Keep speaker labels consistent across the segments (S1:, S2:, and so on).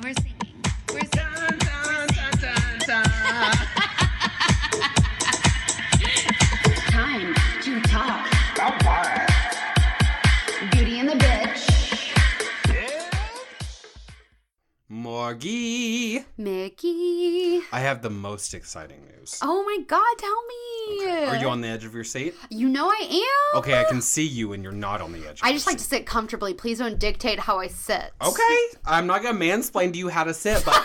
S1: And we're singing. We're singing. Dun, dun, dun, dun, dun. Time to talk. Beauty and the Bitch.
S2: Morgie.
S1: Mickey.
S2: I have the most exciting news.
S1: Oh my God, tell me.
S2: Okay. Are you on the edge of your seat?
S1: You know I am.
S2: Okay, I can see you and you're not on the edge of
S1: I
S2: your
S1: just like to
S2: seat.
S1: sit comfortably. Please don't dictate how I sit.
S2: Okay, I'm not going to mansplain to you how to sit, but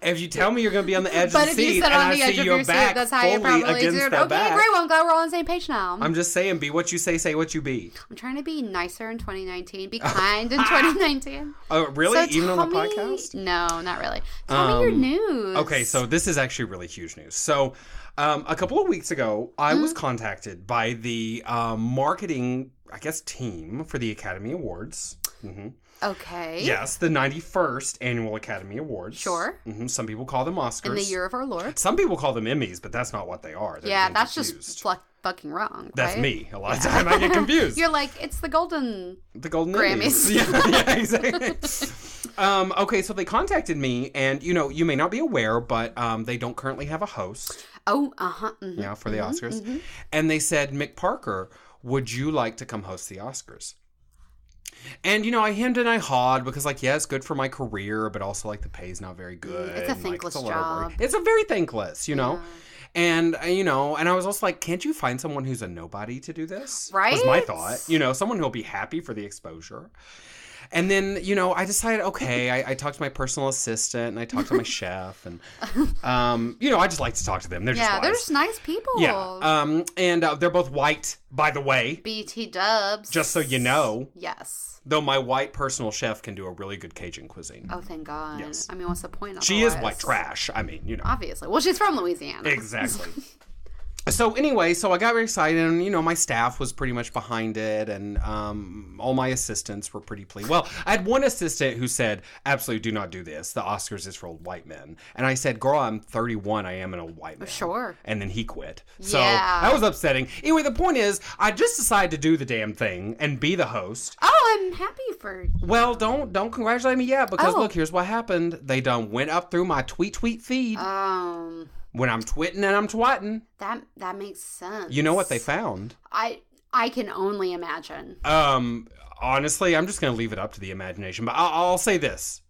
S2: if you tell me you're going to be on the edge of
S1: But
S2: the
S1: if you
S2: seat
S1: sit
S2: and
S1: on
S2: I
S1: the edge
S2: see
S1: of
S2: your
S1: your
S2: back
S1: seat, that's how you
S2: fully
S1: probably
S2: against
S1: do it.
S2: the
S1: Okay,
S2: back,
S1: great. Well, I'm glad we're all on the same page now.
S2: I'm just saying, be what you say what you be.
S1: I'm trying to be nicer in 2019. Be kind in 2019.
S2: Oh, really?
S1: So
S2: Even on the
S1: tell me-
S2: podcast?
S1: No, not really. Tell me your news.
S2: Okay, so this is actually really huge news. So a couple of weeks ago, I was contacted by the marketing, I guess, team for the Academy Awards. Mm-hmm.
S1: Okay.
S2: Yes, the 91st Annual Academy Awards.
S1: Sure.
S2: Mm-hmm. Some people call them Oscars.
S1: In the year of our Lord.
S2: Some people call them Emmys, but that's not what they are. They're
S1: Yeah,
S2: getting
S1: that's
S2: confused.
S1: just fucking wrong.
S2: That's
S1: right?
S2: me. A lot of time I get confused.
S1: You're like, it's the golden.
S2: The Golden
S1: Grammys.
S2: Emmys. Yeah, exactly. Okay, so they contacted me, and you may not be aware, but they don't currently have a host.
S1: Oh, uh-huh. Mm-hmm,
S2: Yeah, for the Oscars. And they said, Mick Parker, would you like to come host the Oscars? And, I hemmed and I hawed because, yeah, it's good for my career, but also, the pay's not very good.
S1: It's a
S2: and,
S1: thankless
S2: it's a lot of
S1: job.
S2: work. It's a very thankless,
S1: Yeah.
S2: And, and I was also like, can't you find someone who's a nobody to do this?
S1: Right?
S2: Was my thought. Someone who'll be happy for the exposure. And then, I decided, okay, I talked to my personal assistant and I talked to my chef and, I just like to talk to them. They're just
S1: Yeah,
S2: wise.
S1: they're just nice people.
S2: Yeah. And they're both white, by the way.
S1: BT dubs.
S2: Just so you know.
S1: Yes.
S2: Though my white personal chef can do a really good Cajun cuisine.
S1: Oh, thank God.
S2: Yes.
S1: I mean, what's the point of
S2: She is white trash. I mean,
S1: Obviously. Well, she's from Louisiana.
S2: Exactly. So anyway, I got very excited, and my staff was pretty much behind it, and all my assistants were pretty pleased. Well, I had one assistant who said, "Absolutely, do not do this. The Oscars is for white men." And I said, "Girl, I'm 31. I am an old white man."
S1: Sure.
S2: And then he quit. So
S1: Yeah.
S2: that was upsetting. Anyway, the point is, I just decided to do the damn thing and be the host.
S1: Oh, I'm happy for you.
S2: Well, don't congratulate me yet because
S1: Oh.
S2: look, here's what happened. They done went up through my tweet feed. When I'm twitting and I'm twatting.
S1: That makes sense.
S2: You know what they found?
S1: I can only imagine.
S2: Honestly, I'm just going to leave it up to the imagination. But I'll say this.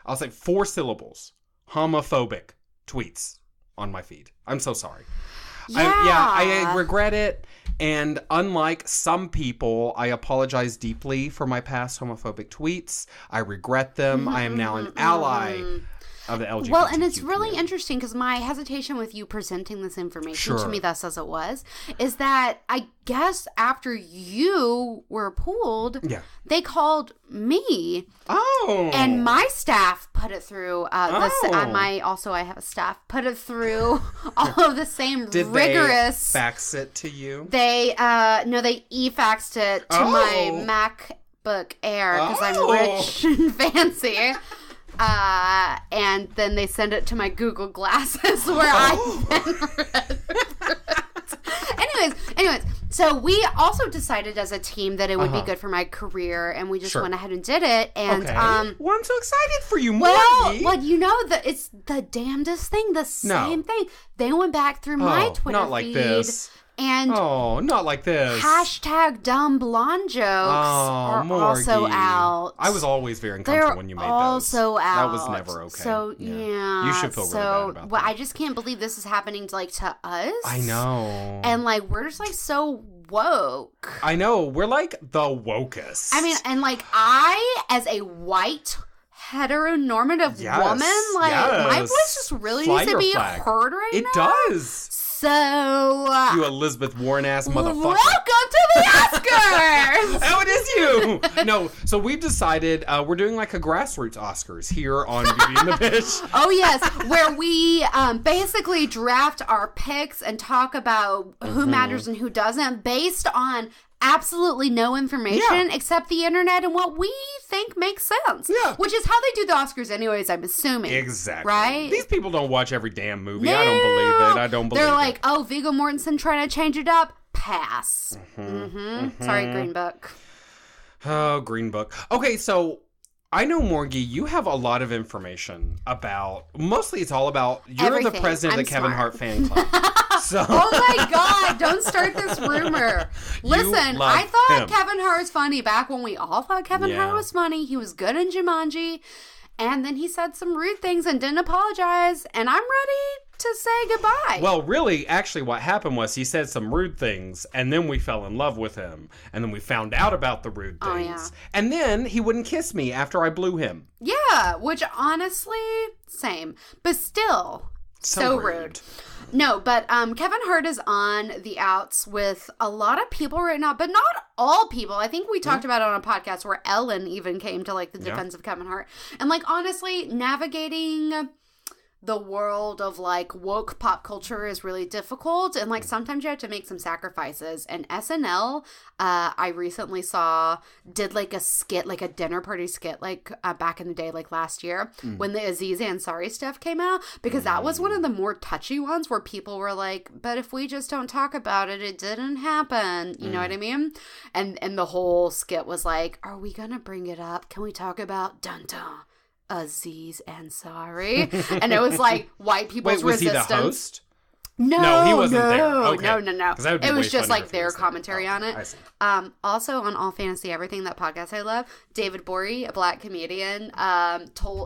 S2: I'll say 4 syllables. Homophobic tweets on my feed. I'm so sorry.
S1: Yeah.
S2: I regret it. And unlike some people, I apologize deeply for my past homophobic tweets. I regret them. I am now an ally of the LGBTQ
S1: Well, and it's really
S2: community.
S1: interesting because my hesitation with you presenting this information to
S2: Sure.
S1: me thus as it was, is that I guess after you were pulled,
S2: Yeah.
S1: they called me.
S2: Oh.
S1: And my staff put it through. I have a staff put it through all of the same
S2: Did
S1: rigorous.
S2: they fax it to you?
S1: They e-faxed it to my MacBook Air because I'm rich and fancy. And then they send it to my Google Glasses where I then read it. Anyways, so we also decided as a team that it would be good for my career, and we just went ahead and did it. And
S2: Okay. Well, I'm so excited for you,
S1: well,
S2: Morgie.
S1: it's the damnedest thing. The same thing. They went back through my Twitter
S2: not like
S1: feed.
S2: this.
S1: And
S2: not like this.
S1: hashtag dumb blonde jokes are also
S2: Morgie.
S1: out.
S2: I was always very uncomfortable
S1: They're
S2: when you made
S1: also
S2: those.
S1: out.
S2: That was never okay.
S1: So yeah,
S2: You should feel really bad about
S1: well,
S2: that.
S1: I just can't believe this is happening to to us.
S2: I know.
S1: And we're just so woke.
S2: I know. We're like the wokest.
S1: I mean, and I as a white heteronormative woman, my voice just really needs to be heard right now.
S2: It does.
S1: So
S2: You Elizabeth Warren-ass motherfucker.
S1: welcome to the Oscars.
S2: Oh, it is you. No, so we've decided we're doing a grassroots Oscars here on Beauty and the Bitch.
S1: Oh, yes, where we basically draft our picks and talk about who matters and who doesn't based on absolutely no information except the internet and what we think makes sense.
S2: Yeah.
S1: Which is how they do the Oscars anyways, I'm assuming.
S2: Exactly.
S1: Right?
S2: These people don't watch every damn movie.
S1: No.
S2: I don't believe it. I don't believe it.
S1: They're like, oh, Viggo Mortensen trying to change it up? Pass. Sorry, Green Book.
S2: Oh, Green Book. Okay, so I know, Morgie, you have a lot of information about, mostly it's all about, you're
S1: Everything.
S2: the president of the Kevin Hart fan club. So.
S1: Oh my God, don't start this rumor. Listen, I thought Kevin Hart was funny back when we all thought Kevin Hart was funny. He was good in Jumanji. And then he said some rude things and didn't apologize. And I'm ready to say goodbye.
S2: Well, really, actually, what happened was he said some rude things, and then we fell in love with him. And then we found out about the rude things.
S1: Oh, yeah.
S2: And then he wouldn't kiss me after I blew him.
S1: Yeah, which honestly, same. But still, so rude. No, but Kevin Hart is on the outs with a lot of people right now, but not all people. I think we talked about it on a podcast where Ellen even came to, like, the defense of Kevin Hart. And, like, honestly, navigating the world of, like, woke pop culture is really difficult. And, like, sometimes you have to make some sacrifices. And SNL, I recently saw, did, like, a skit, like a dinner party skit, like, back in the day, like, last year, when the Aziz Ansari stuff came out. Because that was one of the more touchy ones where people were like, but if we just don't talk about it, it didn't happen. You know what I mean? And the whole skit was like, are we gonna bring it up? Can we talk about dun-dun? Aziz Ansari, and it was like white people's resistance.
S2: He the host?
S1: No,
S2: he wasn't there. Okay.
S1: No. It was just like their commentary on it. Also on All Fantasy Everything, that podcast I love, David Bory, a black comedian,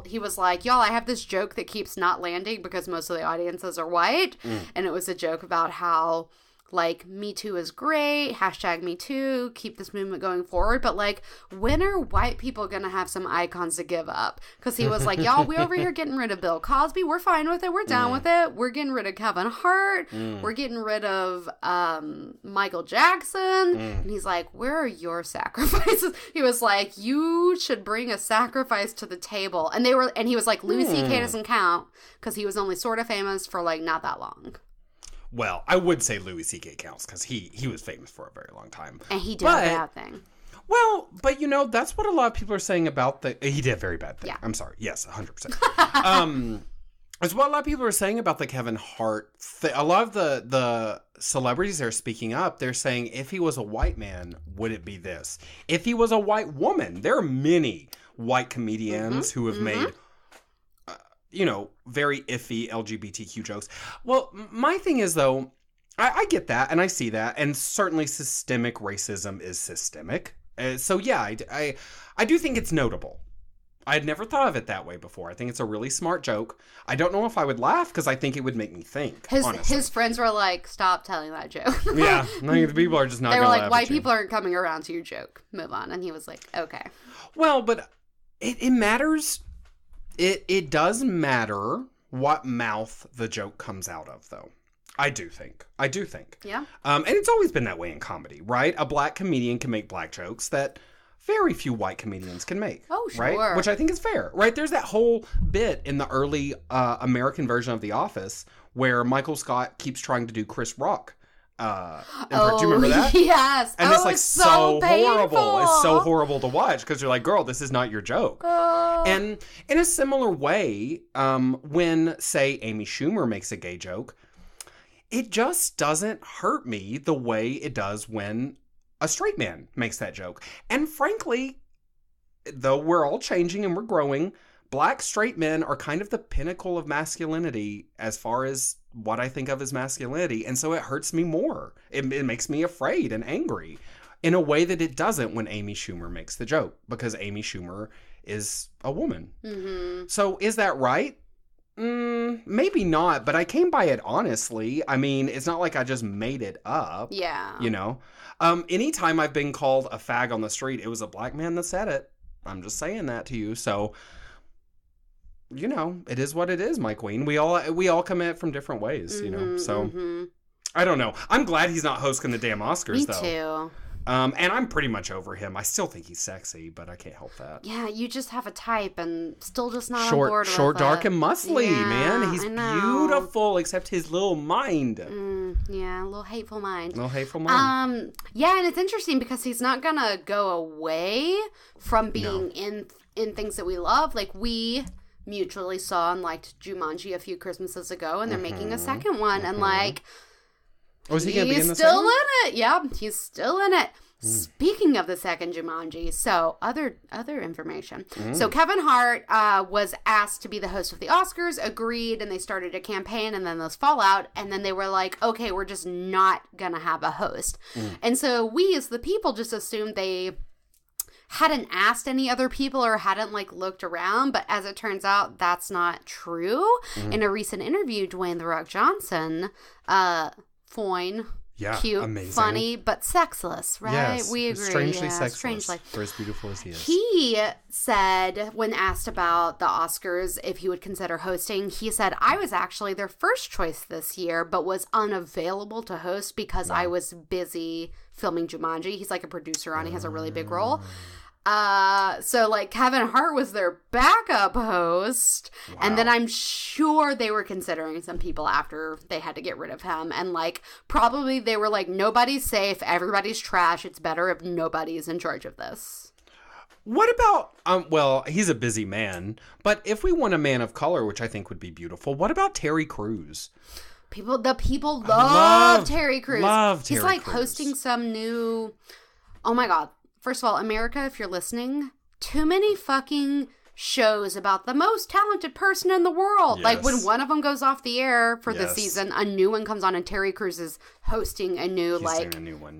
S1: he was like, y'all, I have this joke that keeps not landing because most of the audiences are white, and it was a joke about how, like, Me Too is great, hashtag Me Too, keep this movement going forward, but, like, when are white people gonna have some icons to give up? Because he was like, y'all, we over here getting rid of Bill Cosby, we're fine with it, we're down with it, we're getting rid of Kevin Hart, we're getting rid of Michael Jackson, and he's like, where are your sacrifices? He was like, you should bring a sacrifice to the table, and he was like, Louis C.K. doesn't count, because he was only sort of famous for, like, not that long.
S2: Well, I would say Louis C.K. counts because he was famous for a very long time.
S1: And he did a bad thing.
S2: Well, but you know, that's what a lot of people are saying about he did a very bad thing. Yeah. I'm sorry. Yes, 100%. That's what a lot of people are saying about the Kevin Hart thing. A lot of the celebrities that are speaking up, they're saying if he was a white man, would it be this? If he was a white woman, there are many white comedians who have made very iffy LGBTQ jokes. Well, my thing is, though, I get that, and I see that, and certainly systemic racism is systemic. So, yeah, I do think it's notable. I had never thought of it that way before. I think it's a really smart joke. I don't know if I would laugh, because I think it would make me think,
S1: His friends were like, stop telling that joke.
S2: Yeah, the people are just not going to laugh.
S1: They were like, white people aren't coming around to your joke. Move on. And he was like, okay.
S2: Well, but it matters. It does matter what mouth the joke comes out of, though. I do think. Yeah. And it's always been that way in comedy, right? A black comedian can make black jokes that very few white comedians can make. Oh, sure. Right? Which I think is fair, right? There's that whole bit in the early American version of The Office where Michael Scott keeps trying to do Chris Rock. Do you remember that?
S1: Yes.
S2: And it's like so horrible. It's so horrible to watch because you're like, girl, this is not your joke. And in a similar way, when, say, Amy Schumer makes a gay joke, it just doesn't hurt me the way it does when a straight man makes that joke. And frankly, though we're all changing and we're growing, black straight men are kind of the pinnacle of masculinity as far as what I think of as masculinity. And so it hurts me more. It makes me afraid and angry in a way that it doesn't when Amy Schumer makes the joke, because Amy Schumer is a woman. Mm-hmm. So is that right? Maybe not, but I came by it honestly. I mean, it's not like I just made it up.
S1: Yeah.
S2: You know? Anytime I've been called a fag on the street, it was a black man that said it. I'm just saying that to you. So, you know, it is what it is, my queen. We all come at it from different ways, you know? So, I don't know. I'm glad he's not hosting the damn Oscars, though.
S1: Me too.
S2: And I'm pretty much over him. I still think he's sexy, but I can't help that.
S1: Yeah, you just have a type and still just not
S2: short,
S1: on board
S2: short,
S1: with
S2: dark,
S1: it.
S2: and muscly, man. He's beautiful, except his little mind.
S1: Yeah, a little hateful mind.
S2: Yeah,
S1: and it's interesting because he's not gonna go away from being in things that we love. Like, we mutually saw and liked Jumanji a few Christmases ago, and they're making a second one, and like...
S2: Oh, is he going to be in the
S1: still
S2: second?
S1: in it. Yeah, he's still in it. Speaking of the second Jumanji, so other information. So Kevin Hart was asked to be the host of the Oscars, agreed, and they started a campaign, and then this fallout, and then they were like, okay, we're just not gonna have a host. And so we as the people just assumed they hadn't asked any other people or hadn't like looked around, but as it turns out, that's not true. In a recent interview, Dwayne "The Rock" Johnson, Foyne, cute, amazing, funny, but sexless, right?
S2: Yes,
S1: we agree.
S2: Strangely sexless. For as beautiful as he is.
S1: He said, when asked about the Oscars, if he would consider hosting, he said, I was actually their first choice this year, but was unavailable to host because I was busy filming Jumanji. He's like a producer on it. He has a really big role. So like Kevin Hart was their backup host. Wow. And then I'm sure they were considering some people after they had to get rid of him. And like probably they were like, nobody's safe. Everybody's trash. It's better if nobody's in charge of this.
S2: What about, well, he's a busy man, but if we want a man of color, which I think would be beautiful, what about Terry Crews?
S1: The people love Terry Crews.
S2: He's
S1: like
S2: Crews.
S1: Hosting some new, oh my God. First of all, America, if you're listening, too many fucking shows about the most talented person in the world. Yes. Like when one of them goes off the air for the season, a new one comes on and Terry Crews is hosting a new,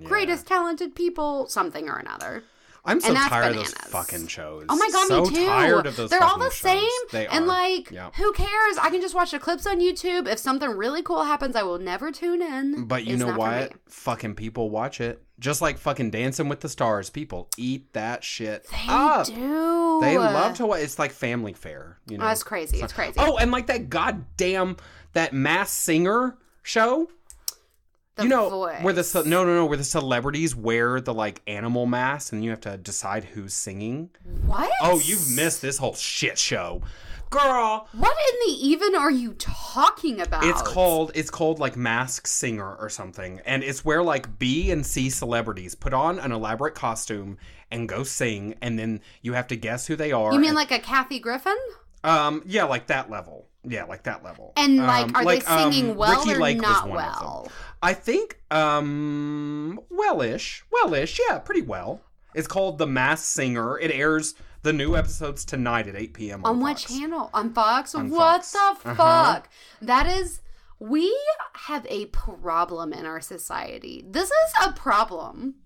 S1: greatest talented people, something or another.
S2: I'm so tired of those fucking shows.
S1: Oh my God,
S2: so
S1: me too.
S2: Tired of those.
S1: They're all the
S2: shows.
S1: same.
S2: They are.
S1: And like, who cares? I can just watch the clips on YouTube. If something really cool happens, I will never tune in.
S2: But you know what? Fucking people watch it. Just like fucking Dancing with the Stars. People eat that shit up.
S1: They do.
S2: They love to watch. It's like family fare. You know?
S1: Oh, it's crazy. It's crazy.
S2: Oh, and like that Masked Singer show.
S1: Voice.
S2: Where where the celebrities wear the like animal masks and you have to decide who's singing.
S1: What?
S2: Oh, you've missed this whole shit show. Girl.
S1: What in the even are you talking about?
S2: It's called like Masked Singer or something. And it's where like B and C celebrities put on an elaborate costume and go sing, and then you have to guess who they are.
S1: You mean like a Kathy Griffin?
S2: Yeah, like that level. Yeah, like that level.
S1: And like, are they singing well
S2: Ricky
S1: or
S2: Lake
S1: not
S2: was one
S1: well?
S2: Of them. I think, wellish, yeah, pretty well. It's called The Masked Singer. It airs the new episodes tonight at 8 p.m. on Fox.
S1: What channel? On Fox?
S2: On
S1: what
S2: Fox.
S1: The fuck? That is, we have a problem in our society. This is a problem.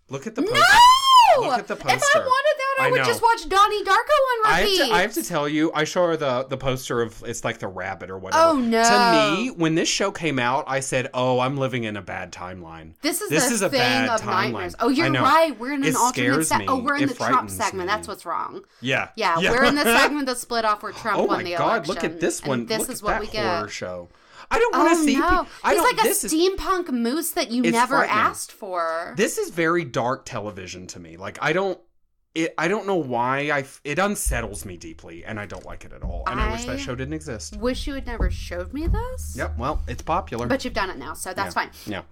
S2: Look at the poster.
S1: No!
S2: Look at the poster.
S1: If I wanted that, I would just watch Donnie Darko on repeat.
S2: I have to tell you, I show her the poster of, it's like the rabbit or whatever.
S1: Oh, no.
S2: To me, when this show came out, I said, oh, I'm living in a bad timeline.
S1: This is a thing of nightmares. Oh, you're right. We're in an alternate segment. Oh, we're in the Trump segment. That's what's wrong.
S2: Yeah.
S1: Yeah, we're in the segment that split off where Trump won the election.
S2: Oh, my God. Look at this one.
S1: And this is what we get.
S2: Horror show. I don't want to see.
S1: No. He's like a steampunk moose that you never asked for.
S2: This is very dark television to me. Like I don't know why it unsettles me deeply, and I don't like it at all. And I wish that show didn't exist.
S1: Wish you had never showed me this.
S2: Yep. Well, it's popular,
S1: but you've done it now, so that's fine.
S2: Yeah.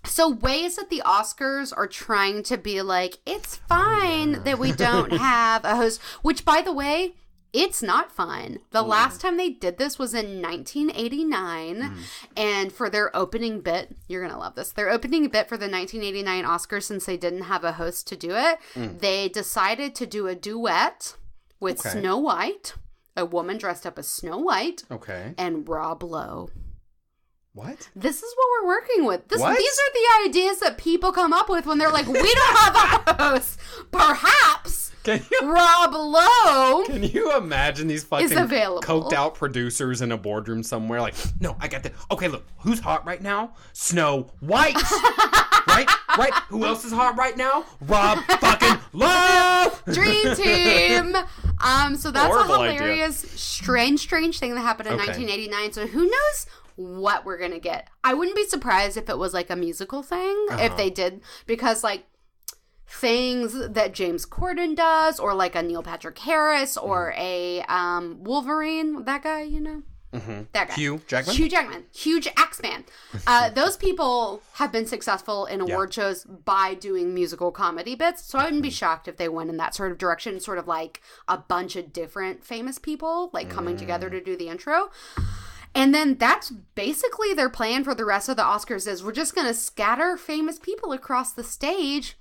S1: So ways that the Oscars are trying to be like, it's fine that we don't have a host. Which, by the way, it's not fun. The last time they did this was in 1989. And for their opening bit, you're going to love this. Their opening bit for the 1989 Oscars, since they didn't have a host to do it, they decided to do a duet with Snow White, a woman dressed up as Snow White, and Rob Lowe.
S2: What?
S1: This is what we're working with. These are the ideas that people come up with when they're like, we don't have a host. Perhaps Rob Lowe
S2: Can you imagine these fucking coked out producers in a boardroom somewhere? Like, no, I got that. Okay, look, who's hot right now? Snow White. Right? Who else is hot right now? Rob fucking Lowe.
S1: Dream team. So that's a hilarious, strange thing that happened in 1989. So who knows what we're gonna get. I wouldn't be surprised if it was like a musical thing, if they did, because like things that James Corden does, or like a Neil Patrick Harris, or a Wolverine, that guy, you know? That guy.
S2: Hugh Jackman?
S1: Huge Axeman. Those people have been successful in award shows by doing musical comedy bits, so I wouldn't be shocked if they went in that sort of direction, sort of like a bunch of different famous people like coming together to do the intro. And then that's basically their plan for the rest of the Oscars is we're just going to scatter famous people across the stage.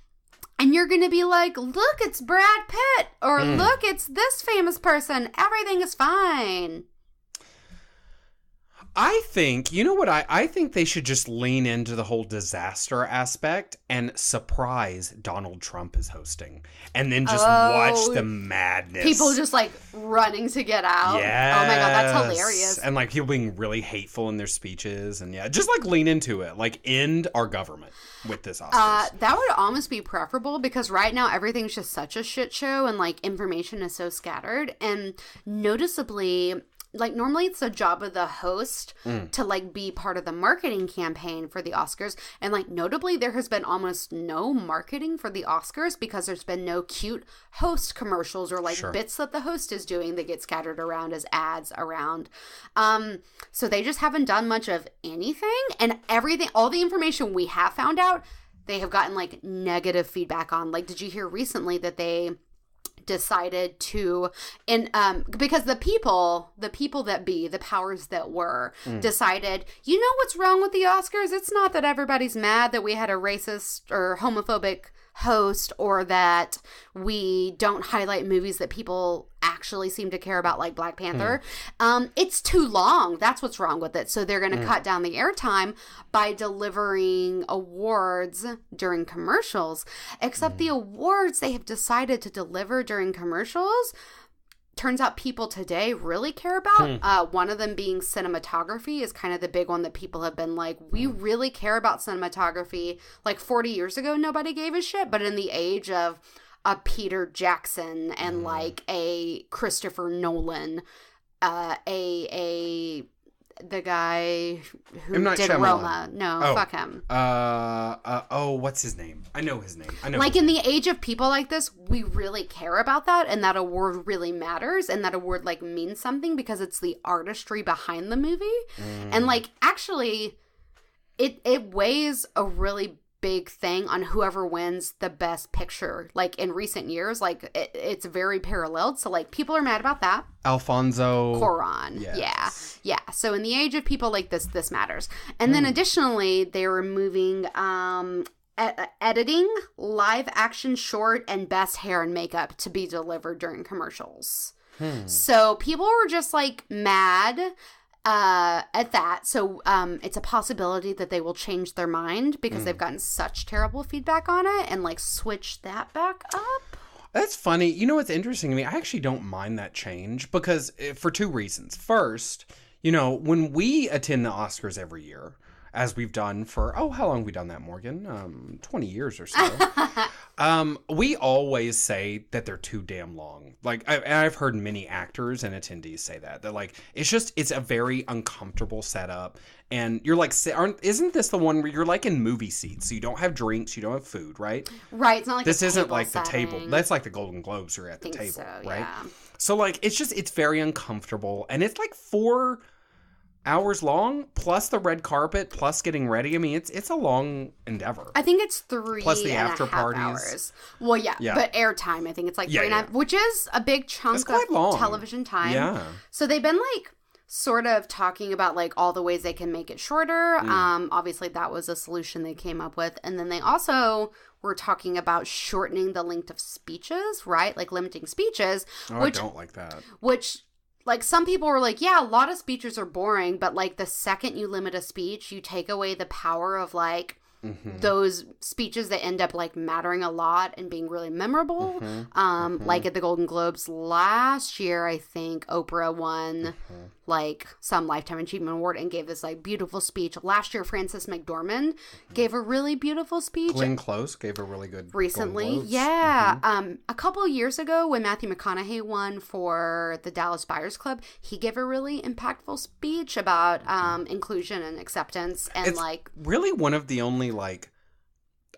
S1: And you're going to be like, look, it's Brad Pitt. Or look, it's this famous person. Everything is fine.
S2: I think, you know what, I think they should just lean into the whole disaster aspect and surprise Donald Trump is hosting. And then just watch the madness.
S1: People just like running to get out.
S2: Yes.
S1: Oh my God, that's hilarious.
S2: And like people being really hateful in their speeches. And just like lean into it. Like end our government with this Oscars.
S1: That would almost be preferable because right now everything's just such a shit show and like information is so scattered. And noticeably, like normally it's the job of the host to like be part of the marketing campaign for the Oscars. And like notably there has been almost no marketing for the Oscars because there's been no cute host commercials or like bits that the host is doing that get scattered around as ads around. So they just haven't done much of anything, and everything, all the information we have found out, they have gotten like negative feedback on. Like, did you hear recently that they decided to, because the people that be, the powers that were, decided, you know what's wrong with the Oscars? It's not that everybody's mad that we had a racist or homophobic host or that we don't highlight movies that people actually seem to care about, like Black Panther. It's too long. That's what's wrong with it. So they're going to cut down the airtime by delivering awards during commercials. Except the awards they have decided to deliver during commercials, turns out people today really care about. One of them being cinematography is kind of the big one that people have been like, we really care about cinematography. Like 40 years ago, nobody gave a shit. But in the age of a Peter Jackson and like a Christopher Nolan, the guy who did Roma. No, fuck him.
S2: What's his name? I know his name.
S1: Like in the age of people like this, we really care about that, and that award really matters, and that award like means something because it's the artistry behind the movie. And like actually it weighs a really big thing on whoever wins the best picture. Like in recent years, like it's very paralleled. So like people are mad about that.
S2: Alfonso
S1: Cuarón. Yes. Yeah. So in the age of people like this matters. And then additionally, they're removing editing, live action short, and best hair and makeup to be delivered during commercials. So people were just like mad at that. So it's a possibility that they will change their mind because they've gotten such terrible feedback on it and like switch that back up.
S2: That's funny. You know what's interesting to me? I actually don't mind that change because for two reasons. First, you know, when we attend the Oscars every year, as we've done for, how long have we done that, Morgan? 20 years or so. We always say that they're too damn long. Like, I've heard many actors and attendees say that. They're like, it's a very uncomfortable setup. And you're like, isn't this the one where you're like in movie seats? So you don't have drinks, you don't have food, right?
S1: Right. It's not like
S2: this isn't like
S1: setting.
S2: The table. That's like the Golden Globes. You're at the table,
S1: so,
S2: right?
S1: Yeah.
S2: So like, it's very uncomfortable. And it's like 4 hours long, plus the red carpet, plus getting ready. I mean, it's a long endeavor.
S1: I think it's 3
S2: plus the after
S1: parties. Hours. Well, yeah, but airtime, I think it's like 3.5, which is a big chunk of television time.
S2: Yeah.
S1: So they've been like sort of talking about like all the ways they can make it shorter. Obviously that was a solution they came up with. And then they also were talking about shortening the length of speeches, right? Like limiting speeches.
S2: I don't like that.
S1: Which, like, some people were like, yeah, a lot of speeches are boring, but, like, the second you limit a speech, you take away the power of, like, those speeches that end up, like, mattering a lot and being really memorable. Like, at the Golden Globes last year, I think Oprah won, like, some Lifetime Achievement Award and gave this, like, beautiful speech. Last year, Frances McDormand gave a really beautiful speech.
S2: Glenn Close gave a really good
S1: recently. Yeah. A couple of years ago, when Matthew McConaughey won for the Dallas Buyers Club, he gave a really impactful speech about inclusion and acceptance. And
S2: it's
S1: like
S2: really one of the only, like,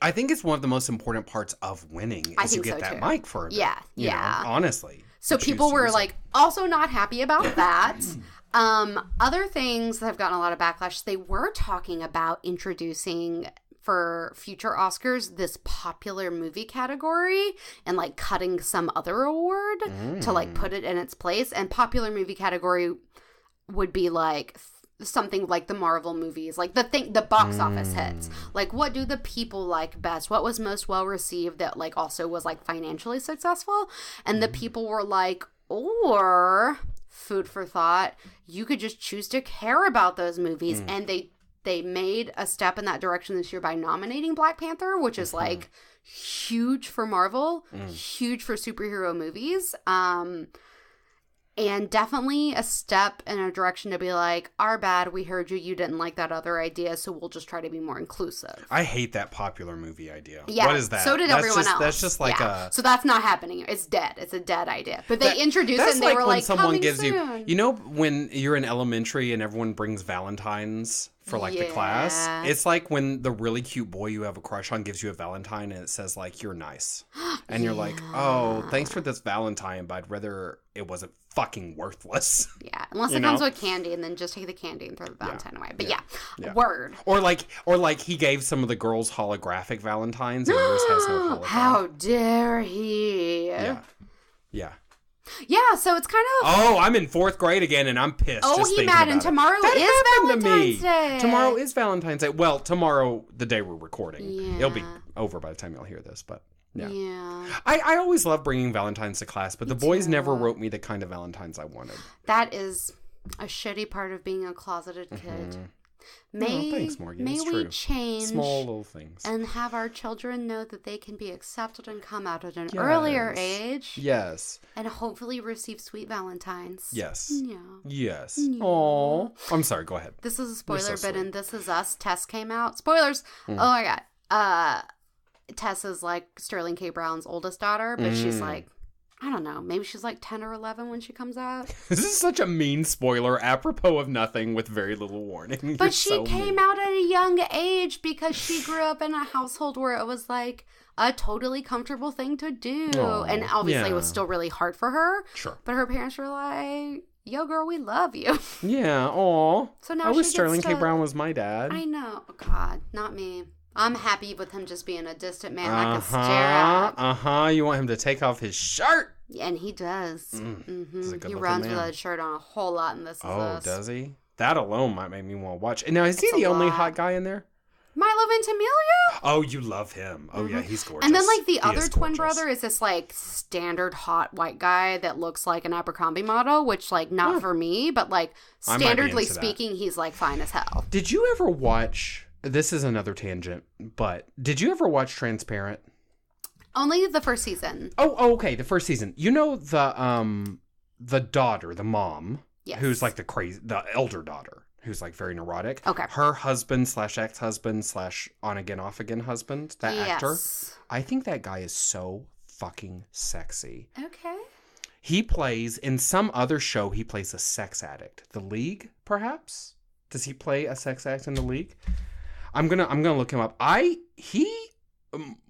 S2: I think it's one of the most important parts of winning is you get that mic for it.
S1: Yeah.
S2: You know, honestly.
S1: So people were like also not happy about that. Other things that have gotten a lot of backlash, they were talking about introducing for future Oscars this popular movie category and like cutting some other award to like put it in its place. And popular movie category would be like something like the Marvel movies, like the box office hits. Like, what do the people like best? What was most well received that like also was like financially successful? And the people were like, or food for thought, you could just choose to care about those movies. And they made a step in that direction this year by nominating Black Panther, which is like huge for Marvel, huge for superhero movies. And definitely a step in a direction to be like, our bad, we heard you, you didn't like that other idea, so we'll just try to be more inclusive.
S2: I hate that popular movie idea.
S1: Yeah,
S2: what is that?
S1: So did everyone else.
S2: That's just like
S1: So that's not happening. It's dead. It's a dead idea. But they introduced it and they were like, someone gives soon.
S2: You know when you're in elementary and everyone brings Valentines for like the class? It's like when the really cute boy you have a crush on gives you a Valentine and it says like, you're nice. And you're like, oh, thanks for this Valentine, but I'd rather it wasn't fucking worthless.
S1: Yeah, unless it comes with candy, and then just take the candy and throw the Valentine away. But word.
S2: Or like he gave some of the girls holographic Valentines and yours has no hologram.
S1: How dare he?
S2: Yeah.
S1: Yeah, so it's kind of...
S2: Oh, I'm in 4th grade again, and I'm pissed.
S1: Oh,
S2: just
S1: he mad, and tomorrow is Valentine's Day.
S2: Tomorrow is Valentine's Day. Well, tomorrow, the day we're recording. Yeah. It'll be over by the time y'all hear this, but... Yeah. I always love bringing Valentines to class, but the boys never wrote me the kind of Valentines I wanted.
S1: That is a shitty part of being a closeted kid.
S2: Thanks, Morgan. May we
S1: change
S2: small little things
S1: and have our children know that they can be accepted and come out at an earlier age.
S2: Yes.
S1: And hopefully receive sweet Valentines.
S2: Yes.
S1: Yeah.
S2: Yes. Aww. I'm sorry, go ahead.
S1: This is a spoiler, but in This Is Us, Tess came out. Spoilers! Oh my god. Tess is like Sterling K. Brown's oldest daughter, but she's like, I don't know, maybe she's like 10 or 11 when she comes out.
S2: This is such a mean spoiler, apropos of nothing with very little warning.
S1: But she came out at a young age because she grew up in a household where it was like a totally comfortable thing to do. And obviously it was still really hard for her.
S2: Sure.
S1: But her parents were like, yo, girl, we love you.
S2: Yeah, aw.
S1: So now
S2: I wish Sterling K. Brown was my dad.
S1: I know. Oh, God, not me. I'm happy with him just being a distant man I can stare at.
S2: You want him to take off his shirt?
S1: And he does. He
S2: man.
S1: runs with a shirt on a whole lot in This Is Us.
S2: Does he? That alone might make me want to watch. Now, is he the only hot guy in there?
S1: Milo Ventimiglia?
S2: Oh, you love him. Oh, yeah, he's gorgeous.
S1: And then, like, the other twin brother is this, like, standard hot white guy that looks like an Abercrombie model, which, like, not for me, but, like, standardly speaking, he's, like, fine as hell.
S2: Did you ever watch... This is another tangent, but did you ever watch Transparent?
S1: Only the first season.
S2: Oh, okay, the first season. You know the daughter, the mom, who's like the elder daughter, who's like very neurotic.
S1: Okay.
S2: Her husband / ex-husband / on again off again husband, that actor. I think that guy is so fucking sexy.
S1: Okay.
S2: He plays in some other show. He plays a sex addict. The League, perhaps. Does he play a sex addict in The League? I'm gonna look him up.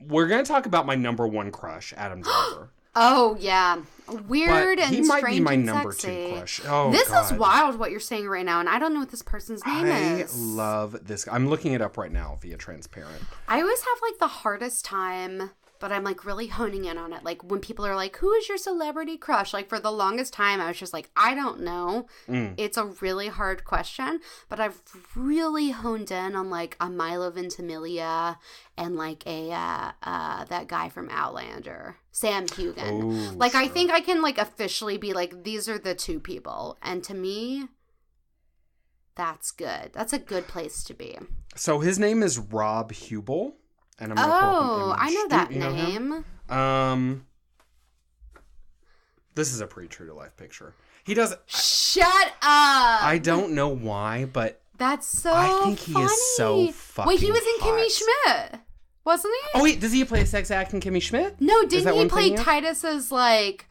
S2: We're gonna talk about my number one crush, Adam Driver.
S1: Oh yeah, weird and strange. He might be my number
S2: two crush. Oh,
S1: this is wild what you're saying right now, and I don't know what this person's name is.
S2: I love this. I'm looking it up right now via Transparent.
S1: I always have like the hardest time. But I'm, like, really honing in on it. Like, when people are like, who is your celebrity crush? Like, for the longest time, I was just like, I don't know. It's a really hard question. But I've really honed in on, like, a Milo Ventimiglia and, like, that guy from Outlander, Sam Hugan.
S2: Oh,
S1: like, sure. I think I can, like, officially be like, these are the two people. And to me, that's good. That's a good place to be.
S2: So his name is Rob Hubel. And I'm
S1: I know that name.
S2: This is a pretty true to life picture. He doesn't.
S1: Shut up!
S2: I don't know why, but
S1: that's so.
S2: I think he is so fucking.
S1: Wait, he was in
S2: hot.
S1: Kimmy Schmidt, wasn't he?
S2: Oh wait, does he play a sex act in Kimmy Schmidt?
S1: No, didn't he play Titus's like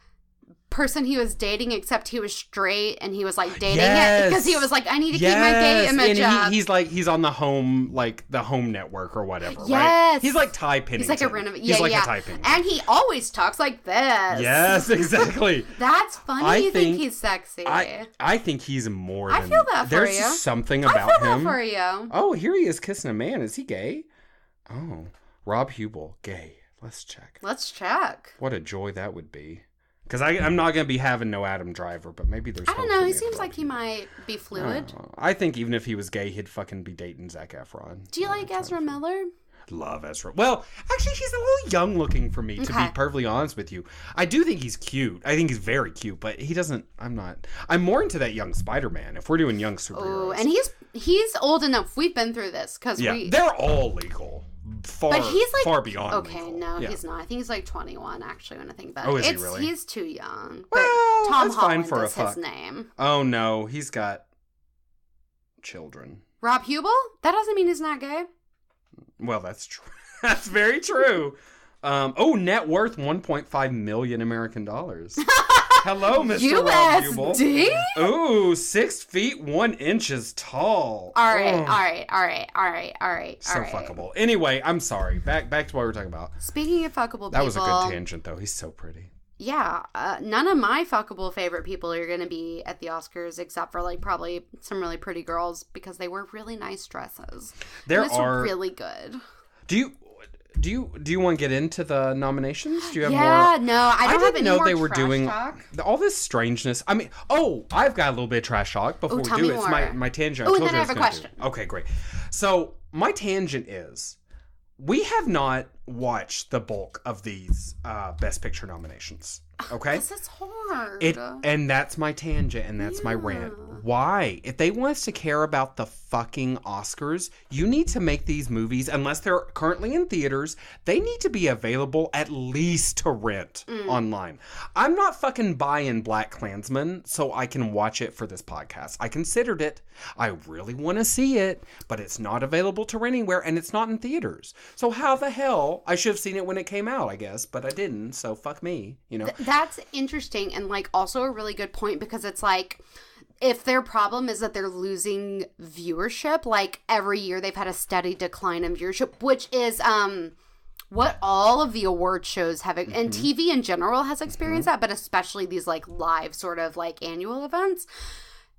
S1: person he was dating, except he was straight and he was like dating it because he was like, I need to keep my gay image up.
S2: He's on the home network or whatever.
S1: Yes,
S2: right? He's like Ty Pennington.
S1: He's like a a Ty Pennington, and he always talks like this.
S2: Yes, exactly.
S1: That's funny. You think he's sexy?
S2: I think he's more. Than,
S1: I feel that for
S2: there's
S1: you.
S2: There's something about him. I feel
S1: that for you.
S2: Oh, here he is kissing a man. Is he gay? Oh, Rob Hubel, gay. Let's check.
S1: Let's check.
S2: What a joy that would be. Because I'm not going to be having no Adam Driver, but maybe there's
S1: I don't know. He seems like he might be fluid.
S2: I think even if he was gay, he'd fucking be dating Zac Efron.
S1: Do you like Ezra Miller?
S2: Love Ezra. Well, actually, he's a little young looking for me, to be perfectly honest with you. I do think he's cute. I think he's very cute, but he doesn't... I'm more into that young Spider-Man, if we're doing young superheroes.
S1: Oh, and he's old enough. We've been through this.
S2: They're all legal. But he's like, far beyond
S1: okay,
S2: legal.
S1: No, he's not. I think he's like 21, actually, when I think about it.
S2: Oh, is he really?
S1: He's too young.
S2: Well,
S1: but Tom
S2: that's
S1: Holland
S2: fine for
S1: is his name.
S2: Oh, no. He's got children.
S1: Rob Hubel? That doesn't mean he's not gay.
S2: Well, that's true. That's very true. Net worth $1.5 million American dollars. Hello, Mr. Rob Hubel.
S1: USD?
S2: Ooh, 6 feet 1 inches tall.
S1: All right.
S2: So fuckable. Anyway, I'm sorry. Back to what we were talking about.
S1: Speaking of fuckable people.
S2: That was a good tangent, though. He's so pretty.
S1: Yeah, none of my fuckable favorite people are going to be at the Oscars except for like probably some really pretty girls because they wear really nice dresses.
S2: There
S1: are really good.
S2: Do you want to get into the nominations? Do you have more?
S1: No, I don't have any
S2: know
S1: more
S2: they were
S1: trash
S2: doing
S1: talk.
S2: All this strangeness. I mean, I've got a little bit of trash talk before we do it. It's my tangent.
S1: Oh, and then I have a question.
S2: Okay, great. So my tangent is, we have not watched the bulk of these Best Picture nominations. Okay,
S1: this is hard.
S2: And that's my tangent, and that's my rant. Why? If they want us to care about the fucking Oscars, you need to make these movies, unless they're currently in theaters, they need to be available at least to rent online. I'm not fucking buying BlacKkKlansman so I can watch it for this podcast. I considered it. I really want to see it, but it's not available to rent anywhere, and it's not in theaters. So how the hell? I should have seen it when it came out, I guess, but I didn't, so fuck me, you know?
S1: That's interesting, and like also a really good point, because it's like, if their problem is that they're losing viewership, like every year they've had a steady decline in viewership, which is what all of the award shows have, and TV in general has experienced that, but especially these like live sort of like annual events.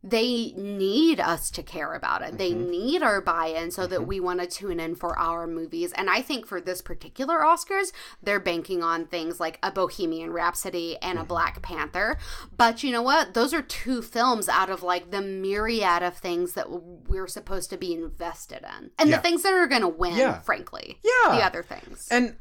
S1: They need us to care about it. They need our buy-in so that we want to tune in for our movies. And I think for this particular Oscars, they're banking on things like a Bohemian Rhapsody and a Black Panther. But you know what? Those are 2 films out of like the myriad of things that we're supposed to be invested in. And the things that are going to win, frankly. Yeah. The other things.
S2: And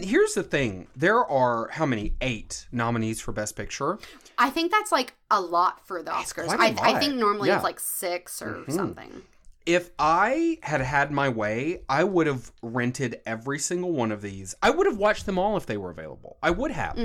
S2: here's the thing. There are, how many? 8 nominees for Best Picture.
S1: I think that's like a lot for the Oscars. I think normally it's like 6 or something.
S2: If I had my way, I would have rented every single one of these. I would have watched them all if they were available. I would have.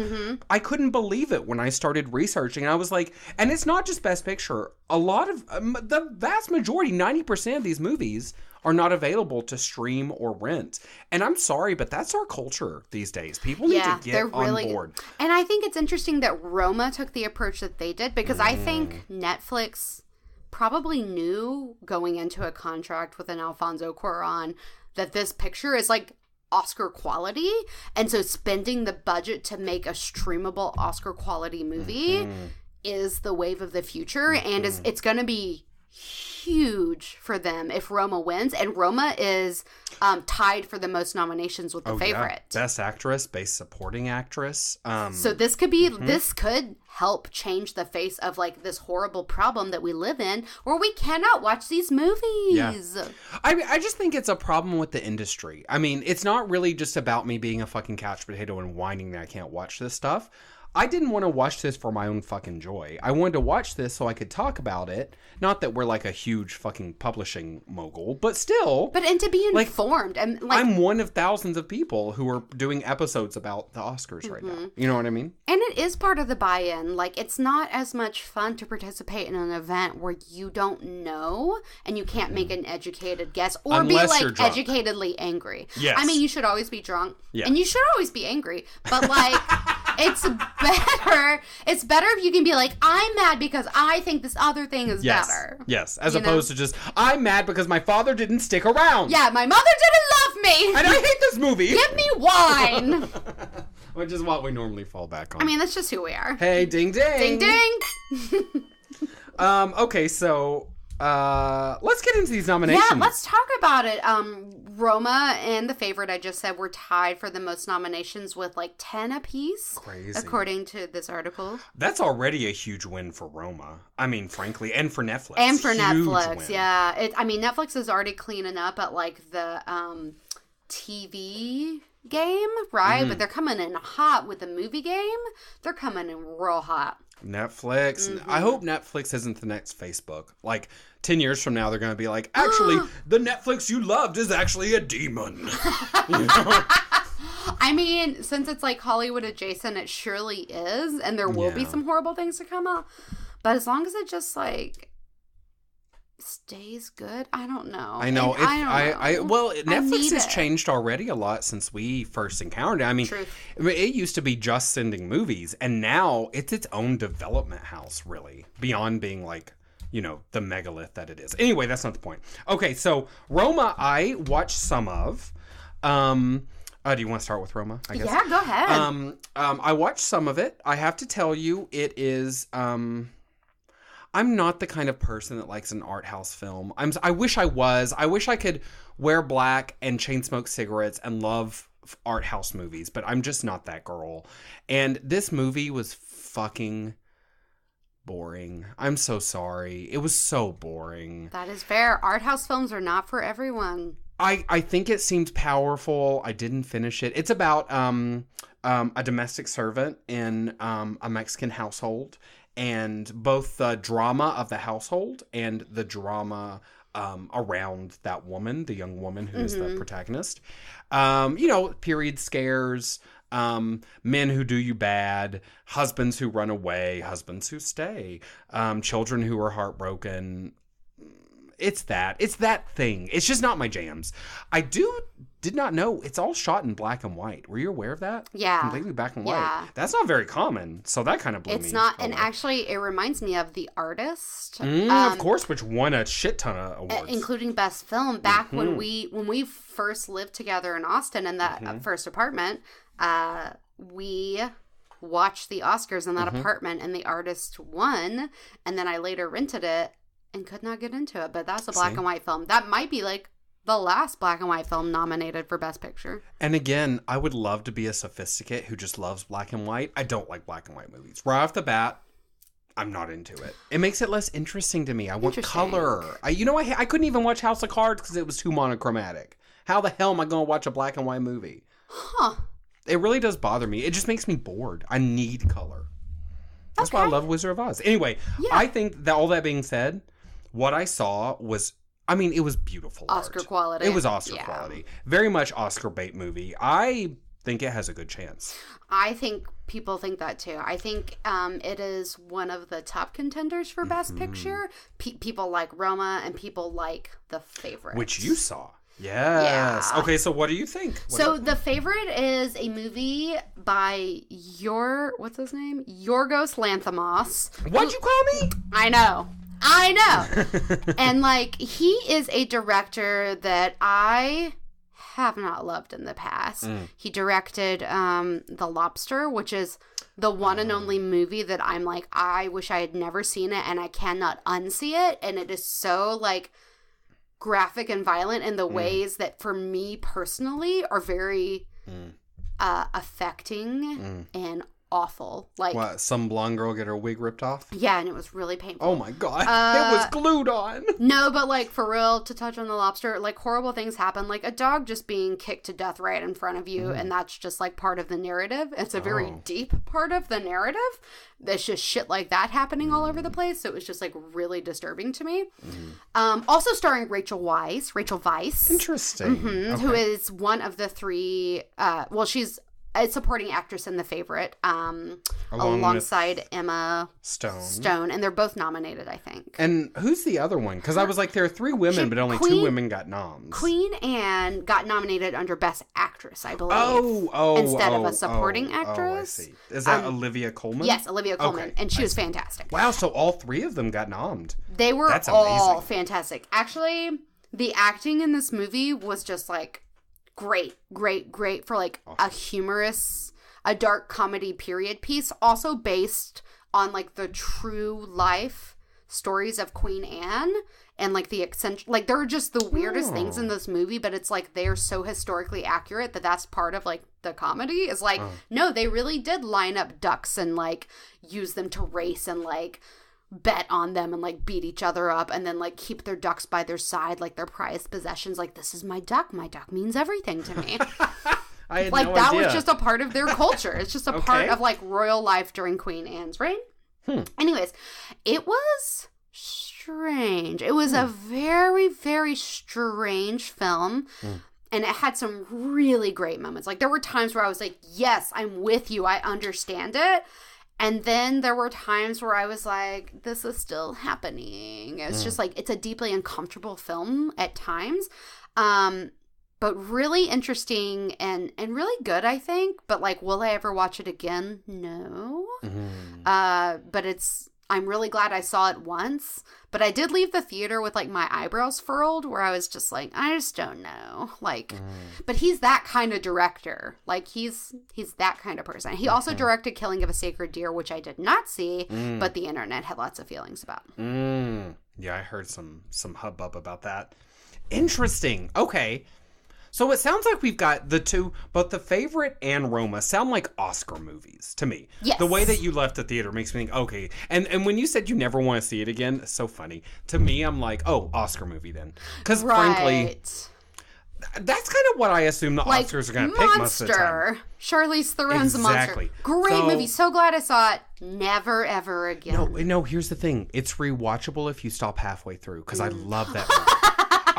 S2: I couldn't believe it when I started researching. I was like, and it's not just Best Picture. A lot of, the vast majority, 90% of these movies are not available to stream or rent. And I'm sorry, but that's our culture these days. People need to get on board.
S1: And I think it's interesting that Roma took the approach that they did, because I think Netflix probably knew going into a contract with an Alfonso Cuarón that this picture is like Oscar quality, and so spending the budget to make a streamable Oscar quality movie is the wave of the future, and it's going to be huge for them if Roma wins, and Roma is tied for the most nominations with The Favorite.
S2: Best Actress, Best Supporting Actress.
S1: So this could be this could help change the face of like this horrible problem that we live in, where we cannot watch these movies.
S2: Yeah. I just think it's a problem with the industry. I mean, it's not really just about me being a fucking couch potato and whining that I can't watch this stuff. I didn't want to watch this for my own fucking joy. I wanted to watch this so I could talk about it. Not that we're like a huge fucking publishing mogul, but still.
S1: And to be informed. And like,
S2: I'm one of thousands of people who are doing episodes about the Oscars right now. You know what I mean?
S1: And it is part of the buy-in. Like, it's not as much fun to participate in an event where you don't know and you can't make an educated guess or
S2: Unless
S1: be
S2: you're
S1: like
S2: drunk.
S1: educatedly angry.
S2: Yes.
S1: I mean, you should always be drunk.
S2: Yeah.
S1: And you should always be angry. But like, it's better if you can be like, I'm mad because I think this other thing is better.
S2: Yes, as opposed to just, I'm mad because my father didn't stick around.
S1: Yeah, my mother didn't love me.
S2: And I hate this movie.
S1: Give me wine.
S2: Which is what we normally fall back on.
S1: I mean, that's just who we are.
S2: Hey, ding ding.
S1: Ding ding.
S2: Okay, so let's get into these nominations.
S1: Yeah, let's talk about it. Roma and The Favorite, I just said, were tied for the most nominations with like 10 apiece.
S2: Crazy.
S1: According to this article.
S2: That's already a huge win for Roma. I mean, frankly, and for Netflix.
S1: And for
S2: huge
S1: Netflix,
S2: win.
S1: yeah. Netflix is already cleaning up at like the TV game, right?
S2: Mm-hmm.
S1: But they're coming in hot with the movie game. They're coming in real hot.
S2: Netflix. Mm-hmm. I hope Netflix isn't the next Facebook. Like 10 years from now, they're going to be like, actually, the Netflix you loved is actually a demon. You know?
S1: I mean, since it's like Hollywood adjacent, it surely is, and there will be some horrible things to come out. But as long as it just like stays good, I don't know.
S2: I know. Well, Netflix has
S1: it.
S2: changed already a lot since we first encountered it. I mean, it used to be just sending movies, and now it's its own development house, really, beyond being like, you know, the megalith that it is. Anyway, that's not the point. Okay, so Roma, I watched some of. Do you want to start with Roma, I guess?
S1: Yeah, go ahead.
S2: I watched some of it. I have to tell you, it is... I'm not the kind of person that likes an art house film. I wish I was. I wish I could wear black and chain smoke cigarettes and love art house movies, but I'm just not that girl. And this movie was fucking boring. I'm so sorry. It was so boring.
S1: That is fair. Art house films are not for everyone.
S2: I think it seemed powerful. I didn't finish it. It's about a domestic servant in a Mexican household, and both the drama of the household and the drama around that woman, the young woman who is the protagonist. You know, period scares, men who do you bad, husbands who run away, husbands who stay, children who are heartbroken. It's that thing. It's just not my jams. I did not know it's all shot in black and white. Were you aware of that?
S1: Yeah.
S2: Completely black and white. That's not very common. So that kind of blew me.
S1: It's not, and actually it reminds me of The Artist.
S2: Of course, which won a shit ton of awards.
S1: Including Best Film. Back when we first lived together in Austin in that first apartment, we watched the Oscars in that apartment, and The Artist won, and then I later rented it and could not get into it. But that's a black and white film. That might be like the last black and white film nominated for Best Picture.
S2: And again, I would love to be a sophisticate who just loves black and white. I don't like black and white movies. Right off the bat, I'm not into it. It makes it less interesting to me. I want color. I couldn't even watch House of Cards because it was too monochromatic. How the hell am I going to watch a black and white movie?
S1: Huh.
S2: It really does bother me. It just makes me bored. I need color. That's why I love Wizard of Oz. Anyway, I think that all that being said, what I saw was, I mean, it was beautiful
S1: Oscar
S2: art.
S1: quality.
S2: It was Oscar quality. Very much Oscar bait movie. I think it has a good chance.
S1: I think people think that too. I think it is one of the top contenders for Best Picture. People like Roma and people like The Favorite.
S2: Which you saw. Yes. Yeah. Okay, so what do you think?
S1: The Favorite is a movie by what's his name? Yorgos Lanthimos.
S2: What'd you call me?
S1: I know. And like, he is a director that I have not loved in the past. He directed The Lobster, which is the one and only movie that I'm like, I wish I had never seen it and I cannot unsee it. And it is so like graphic and violent in the ways that for me personally are very affecting and awful. Like,
S2: what, some blonde girl get her wig ripped off?
S1: Yeah, and it was really painful.
S2: Oh my god, it was glued on.
S1: No, but like, for real, to touch on The Lobster, like, horrible things happen, like a dog just being kicked to death right in front of you, and that's just like part of the narrative. It's a very deep part of the narrative. There's just shit like that happening all over the place, so it was just like really disturbing to me. Also starring Rachel Weisz.
S2: Interesting.
S1: Okay. Who is one of the three, she's a supporting actress in The Favorite, alongside Emma Stone, and they're both nominated, I think.
S2: And who's the other one? Because I was like, there are three women, but only two women got noms.
S1: Queen Anne got nominated under Best Actress, I believe. Instead of a supporting actress.
S2: I see. Is that Olivia Colman?
S1: Yes, Olivia Colman, and she was fantastic.
S2: Wow, so all three of them got nommed.
S1: They were all fantastic. Actually, the acting in this movie was just like great for like a humorous, a dark comedy period piece, also based on like the true life stories of Queen Anne and like the eccentric, like there are just the weirdest things in this movie, but it's like they're so historically accurate that that's part of like the comedy is like, no, they really did line up ducks and like use them to race and like bet on them and like beat each other up and then like keep their ducks by their side like their prized possessions. Like, this is my duck means everything to me.
S2: I had
S1: like
S2: no
S1: that
S2: idea.
S1: was just a part of their culture. It's just a part of like royal life during Queen Anne's reign. Anyways, it was strange. It was a very, very strange film. And it had some really great moments. Like, there were times where I was like, yes, I'm with you. I understand it. And then there were times where I was like, this is still happening. It's just like, it's a deeply uncomfortable film at times. But really interesting and really good, I think. But like, will I ever watch it again? No. But I'm really glad I saw it once. But I did leave the theater with like my eyebrows furled, where I was just like, I just don't know. Like, but he's that kind of director. Like, he's that kind of person. He also directed Killing of a Sacred Deer, which I did not see, but the internet had lots of feelings about.
S2: Yeah, I heard some hubbub about that. Interesting. Okay. So it sounds like we've got the two, both The Favorite and Roma sound like Oscar movies to me.
S1: Yes.
S2: The way that you left the theater makes me think, okay. And when you said you never want to see it again, it's so funny. To me, I'm like, oh, Oscar movie then. Because frankly, that's kind of what I assume the
S1: like,
S2: Oscars are going to pick most of the time.
S1: Charlize Theron's a monster. Great movie. So glad I saw it. Never, ever again.
S2: No, here's the thing. It's rewatchable if you stop halfway through, because I love that movie.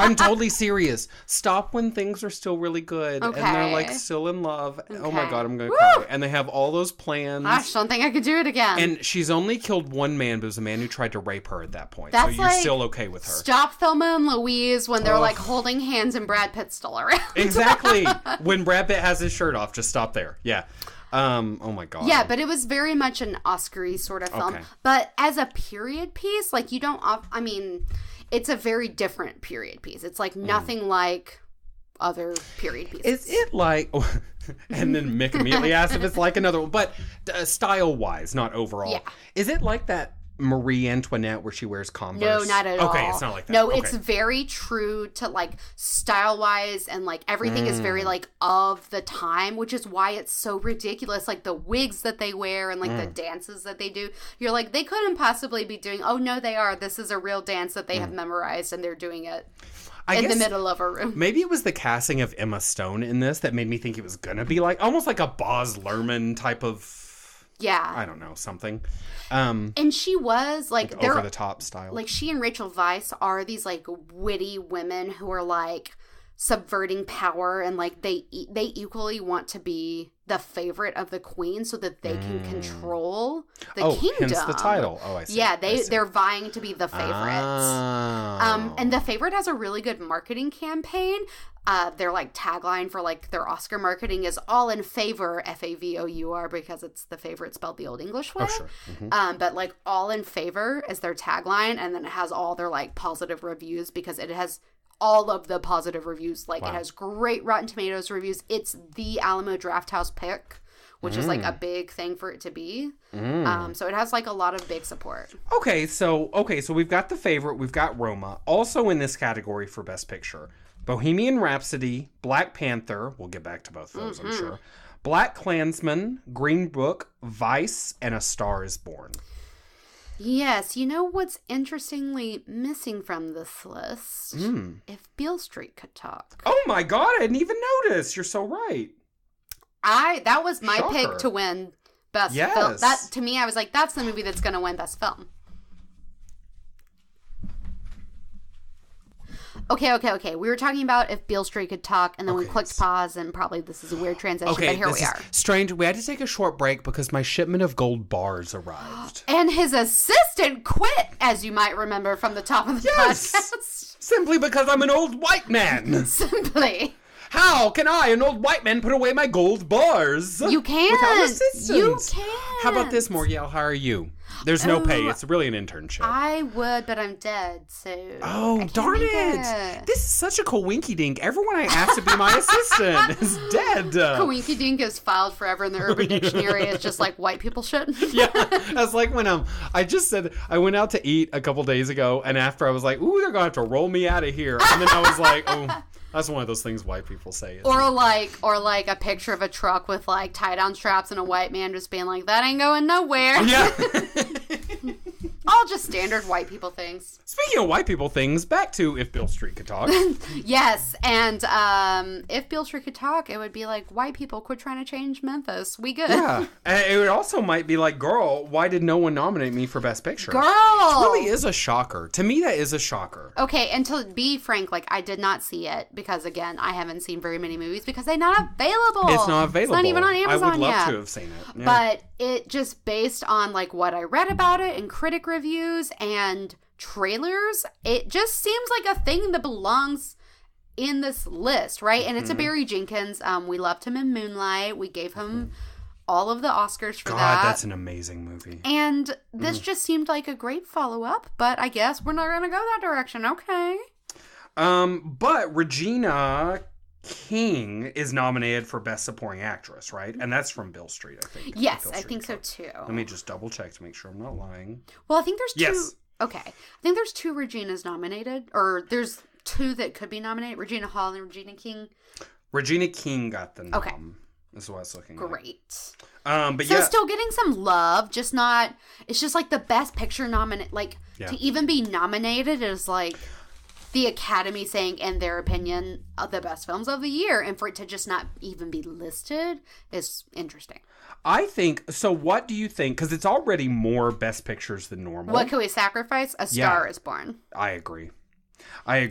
S2: I'm totally serious. Stop when things are still really good and they're like still in love. Okay. Oh my God, I'm going to cry. And they have all those plans.
S1: I just don't think I could do it again.
S2: And she's only killed one man, but it was a man who tried to rape her at that point.
S1: That's
S2: so you're still okay with her.
S1: Stop Thelma and Louise when they're like holding hands and Brad Pitt's still around.
S2: Exactly. When Brad Pitt has his shirt off, just stop there. Yeah. Oh my God.
S1: Yeah, but it was very much an Oscar-y sort of film. Okay. But as a period piece, like you don't, I mean, it's a very different period piece. It's like nothing like other period pieces.
S2: Is it like, and then Mick immediately asks if it's like another one, but style-wise, not overall. Yeah. Is it like that Marie Antoinette where she wears Converse?
S1: No, not at all.
S2: Okay, it's not like that.
S1: No, it's very true to like style-wise and like everything is very like of the time, which is why it's so ridiculous. Like the wigs that they wear and like the dances that they do. You're like, they couldn't possibly be doing, oh no, they are. This is a real dance that they have memorized and they're doing it in the middle of a room.
S2: Maybe it was the casting of Emma Stone in this that made me think it was going to be like, almost like a Baz Luhrmann type of, I don't know, something.
S1: And she was like
S2: over the top style.
S1: Like she and Rachel Weisz are these like witty women who are like subverting power and like they equally want to be the favorite of the queen so that they can control the kingdom.
S2: Hence the title. Oh, I see.
S1: Yeah, they're vying to be the favorites. And The Favorite has a really good marketing campaign. Their like tagline for like their Oscar marketing is all in favor, F-A-V-O-U-R, because it's The Favorite spelled the Old English way.
S2: Oh, sure.
S1: But like all in favor is their tagline, and then it has all their like positive reviews because it has all of the positive reviews. Like it has great Rotten Tomatoes reviews. It's the Alamo Drafthouse pick, which is like a big thing for it to be. So it has like a lot of big support.
S2: Okay, so we've got The Favorite, we've got Roma. Also in this category for Best Picture, Bohemian Rhapsody, Black Panther, we'll get back to both of those, I'm sure. Black Klansman, Green Book, Vice, and A Star is Born.
S1: Yes, you know what's interestingly missing from this list? If Beale Street Could Talk.
S2: Oh my God, I didn't even notice. You're so right.
S1: That was my pick to win Best Film. That, to me, I was like, that's the movie that's going to win Best Film. Okay. We were talking about If Beale Street Could Talk, and then we clicked pause, and probably this is a weird transition, but here we are.
S2: Strange. We had to take a short break because my shipment of gold bars arrived.
S1: And his assistant quit, as you might remember from the top of the podcast.
S2: Simply because I'm an old white man.
S1: Simply.
S2: How can I, an old white man, put away my gold bars?
S1: You can't.
S2: Without assistance.
S1: You can't.
S2: How about this, Morgie? I'll hire you. There's no pay. It's really an internship.
S1: I would, but I'm dead, so...
S2: Oh, darn it. This is such a coinky-dink. Everyone I asked to be my assistant is dead.
S1: Coinky-dink is filed forever in the Urban Dictionary. It's just like white people shit.
S2: Yeah, that's like when I just said I went out to eat a couple days ago, and after I was like, ooh, they're going to have to roll me out of here. And then I was like, oh... That's one of those things white people say.
S1: Or like a picture of a truck with like tie-down straps and a white man just being like, that ain't going nowhere.
S2: Yeah.
S1: All just standard white people things.
S2: Speaking of white people things, back to If Beale Street Could Talk.
S1: Yes, and if Beale Street could talk, it would be like, white people, quit trying to change Memphis. We good.
S2: Yeah. And it also might be like, girl, why did no one nominate me for Best Picture?
S1: Girl!
S2: It really is a shocker. To me, that is a shocker.
S1: Okay, and to be frank, like, I did not see it because, again, I haven't seen very many movies because they're not available.
S2: It's not available.
S1: It's not even on Amazon
S2: I would love
S1: yet.
S2: to have seen it. Yeah.
S1: But it just based on, like, what I read about it and critic reviews and trailers, it just seems like a thing that belongs in this list, right? And it's a Barry Jenkins. We loved him in Moonlight. We gave him all of the Oscars for that.
S2: God, that's an amazing movie.
S1: And this just seemed like a great follow-up, but I guess we're not going to go that direction. Okay.
S2: But Regina King is nominated for Best Supporting Actress, right? And that's from Beale Street, I think.
S1: Yes, I think so too.
S2: Let me just double check to make sure I'm not lying.
S1: Well, I think there's two.
S2: Yes.
S1: Okay. I think there's two Reginas nominated, or there's two that could be nominated. Regina Hall and Regina King.
S2: Regina King got the nom.
S1: Okay.
S2: That's what I was looking at.
S1: Great.
S2: But
S1: so
S2: yeah.
S1: still getting some love, just not, it's just like the Best Picture nominate, like, to even be nominated is like the Academy saying, in their opinion, the best films of the year, and for it to just not even be listed is interesting.
S2: I think, so what do you think? Because it's already more Best Pictures than normal.
S1: What can we sacrifice? A Star is Born.
S2: I agree.
S1: I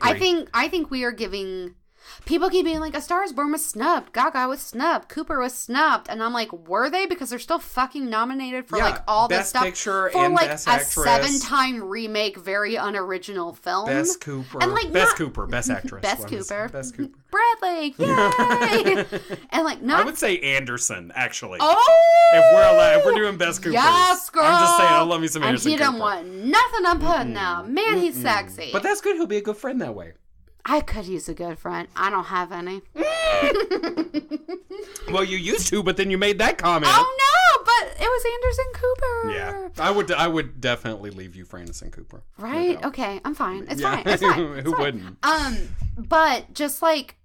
S1: think we are giving... People keep being like, A Star is Born was snubbed. Gaga was snubbed. Cooper was snubbed. And I'm like, were they? Because they're still fucking nominated for like all this stuff.
S2: Best Picture
S1: for
S2: and
S1: like
S2: Best
S1: a
S2: Actress.
S1: 7-time remake, very unoriginal film.
S2: Best Cooper.
S1: And like
S2: Best Cooper. Best Actress.
S1: Best Cooper.
S2: Best Cooper.
S1: Bradley. Yay! And like not.
S2: I would say Anderson, actually.
S1: Oh!
S2: If we're doing Best Coopers.
S1: Yes, girl.
S2: I'm just saying, I love me some Anderson
S1: And he don't want nothing I'm putting out. Man, he's sexy.
S2: But that's good. He'll be a good friend that way.
S1: I could use a good friend. I don't have any.
S2: Well, you used to, but then you made that comment.
S1: Oh no! But it was Anderson Cooper.
S2: Yeah, I would definitely leave you for Anderson Cooper.
S1: Right?
S2: No.
S1: Okay, I'm fine. It's fine. It's fine.
S2: Who wouldn't?
S1: But just like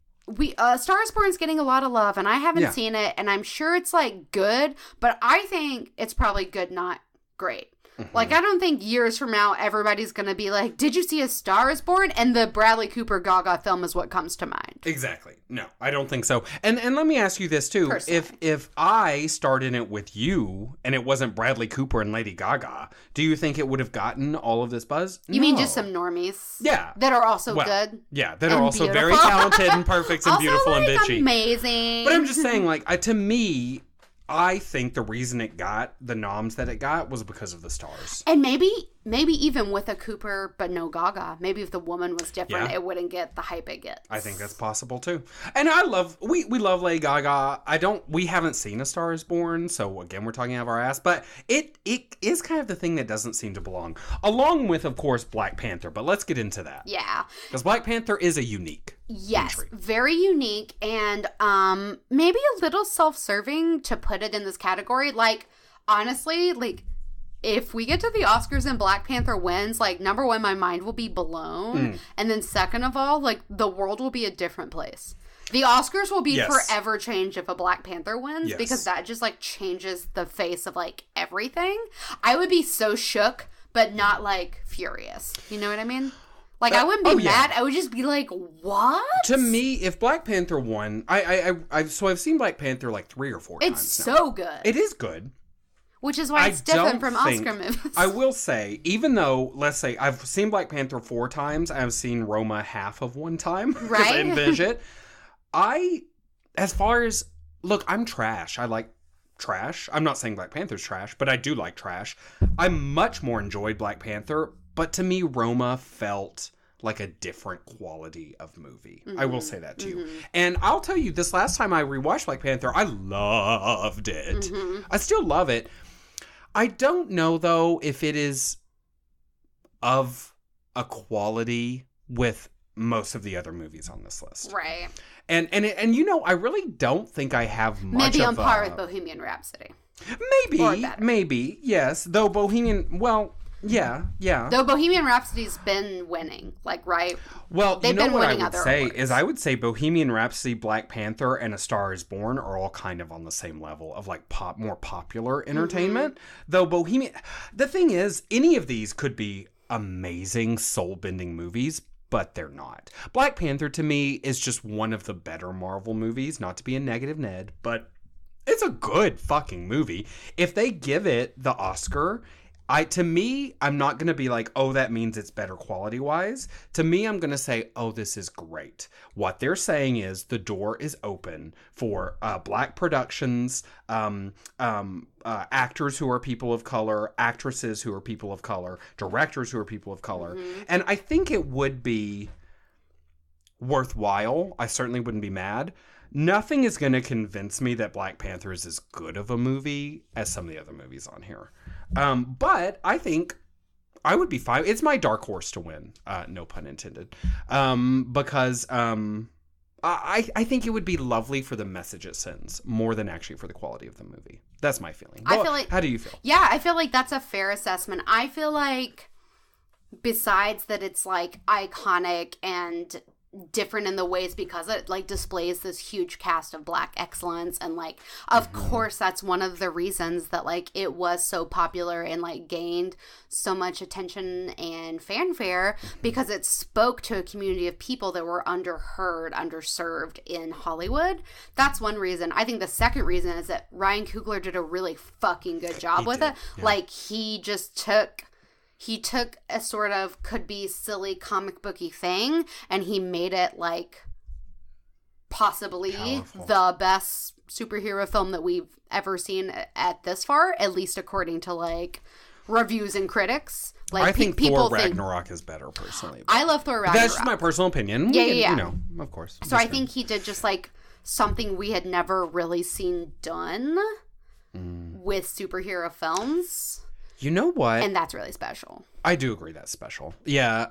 S1: Star is Born's getting a lot of love, and I haven't seen it, and I'm sure it's like good, but I think it's probably good, not great. Like, I don't think years from now everybody's going to be like, did you see A Star is Born? And the Bradley Cooper Gaga film is what comes to mind.
S2: Exactly. No, I don't think so. And let me ask you this, too.
S1: Personally.
S2: If I started it with you and it wasn't Bradley Cooper and Lady Gaga, do you think it would have gotten all of this buzz?
S1: You mean just some normies?
S2: Yeah.
S1: That are also good?
S2: Yeah, that are also
S1: beautiful.
S2: very talented and perfect and
S1: also,
S2: beautiful
S1: like,
S2: and bitchy.
S1: Amazing.
S2: But I'm just saying, like, to me... I think the reason it got the noms that it got was because of the stars.
S1: And maybe even with a Cooper, but no Gaga. Maybe if the woman was different, it wouldn't get the hype it gets.
S2: I think that's possible too. And we love Lady Gaga. We haven't seen A Star is Born, so again, we're talking out of our ass. But it is kind of the thing that doesn't seem to belong. Along with, of course, Black Panther. But let's get into that.
S1: Yeah.
S2: Because Black Panther is a unique entry.
S1: Very unique, and maybe a little self-serving to put it in this category. Like, honestly, like, if we get to the Oscars and Black Panther wins, like, number one, my mind will be blown. And then second of all, like, the world will be a different place. The Oscars will be forever changed if a Black Panther wins because that just, like, changes the face of, like, everything. I would be so shook, but not, like, furious. You know what I mean? Like, I wouldn't be mad. I would just be like, what?
S2: To me, if Black Panther won, I've seen Black Panther like 3 or 4 times.
S1: It's so good.
S2: It is good.
S1: Which is why it's different from Oscar movies.
S2: I will say, even though, let's say, I've seen Black Panther 4 times, I've seen Roma half of one time. Right. I didn't binge it. Look, I'm trash. I like trash. I'm not saying Black Panther's trash, but I do like trash. I much more enjoyed Black Panther, but to me, Roma felt like a different quality of movie. I will say that to you. And I'll tell you, this last time I rewatched Black Panther, I loved it. I still love it. I don't know, though, if it is of a quality with most of the other movies on this list.
S1: Right.
S2: And I really don't think I have much
S1: maybe on par with Bohemian Rhapsody.
S2: Maybe, yes. Though Bohemian, well, yeah.
S1: Though Bohemian Rhapsody's been winning, like, right?
S2: Well,
S1: they've been
S2: what
S1: winning other awards.
S2: I would say Bohemian Rhapsody, Black Panther, and A Star Is Born are all kind of on the same level of like more popular entertainment. Though the thing is, any of these could be amazing soul-bending movies, but they're not. Black Panther, to me, is just one of the better Marvel movies, not to be a negative Ned, but it's a good fucking movie. If they give it the Oscar, I'm not going to be like, oh, that means it's better quality-wise. To me, I'm going to say, oh, this is great. What they're saying is the door is open for Black productions, actors who are people of color, actresses who are people of color, directors who are people of color. And I think it would be worthwhile. I certainly wouldn't be mad. Nothing is going to convince me that Black Panther is as good of a movie as some of the other movies on here. But I think I would be fine. It's my dark horse to win. No pun intended. Because I think it would be lovely for the message it sends more than actually for the quality of the movie. That's my feeling.
S1: I feel like,
S2: how do you feel?
S1: Yeah, I feel like that's a fair assessment. I feel like besides that it's like iconic and different in the ways because it like displays this huge cast of Black excellence, and like of course that's one of the reasons that like it was so popular and like gained so much attention and fanfare, because it spoke to a community of people that were underserved in Hollywood. That's one reason. I think the second reason is that Ryan Coogler did a really fucking good job with it. Yeah. Like he took a sort of could be silly comic booky thing and he made it like possibly powerful. The best superhero film that we've ever seen at this far, at least according to like reviews and critics. Like
S2: I think people Thor Ragnarok is better personally.
S1: I love Thor Ragnarok.
S2: That's just my personal opinion.
S1: Yeah.
S2: You know, of course.
S1: So I think he did just like something we had never really seen done with superhero films.
S2: You know what?
S1: And that's really special.
S2: I do agree that's special. Yeah.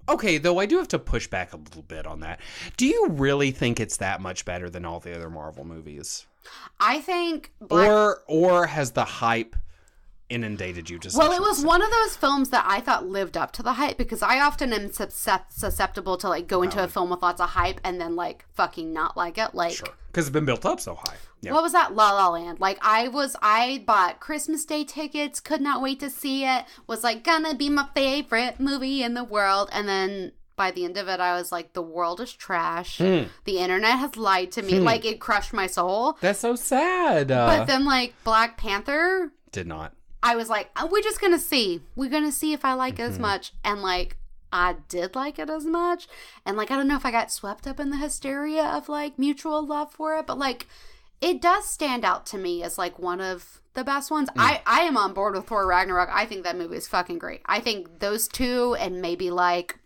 S2: Okay, though I do have to push back a little bit on that. Do you really think it's that much better than all the other Marvel movies?
S1: I think...
S2: Or has the hype inundated you just...
S1: Well, it was one of those films that I thought lived up to the hype, because I often am susceptible to like go into a film with lots of hype and then like fucking not like it. Like,
S2: sure. Because it's been built up so high. Yeah.
S1: What was that? La La Land. Like I bought Christmas Day tickets, could not wait to see it, was like gonna be my favorite movie in the world, and then by the end of it I was like, the world is trash. The internet has lied to me. Like it crushed my soul.
S2: That's so sad.
S1: But then like Black Panther
S2: did not.
S1: I was like, we're just gonna see. We're gonna see if I like it as much. And like I did like it as much. And like I don't know if I got swept up in the hysteria of like mutual love for it, but like it does stand out to me as like one of the best ones. I am on board with Thor Ragnarok. I think that movie is fucking great. I think those two and maybe like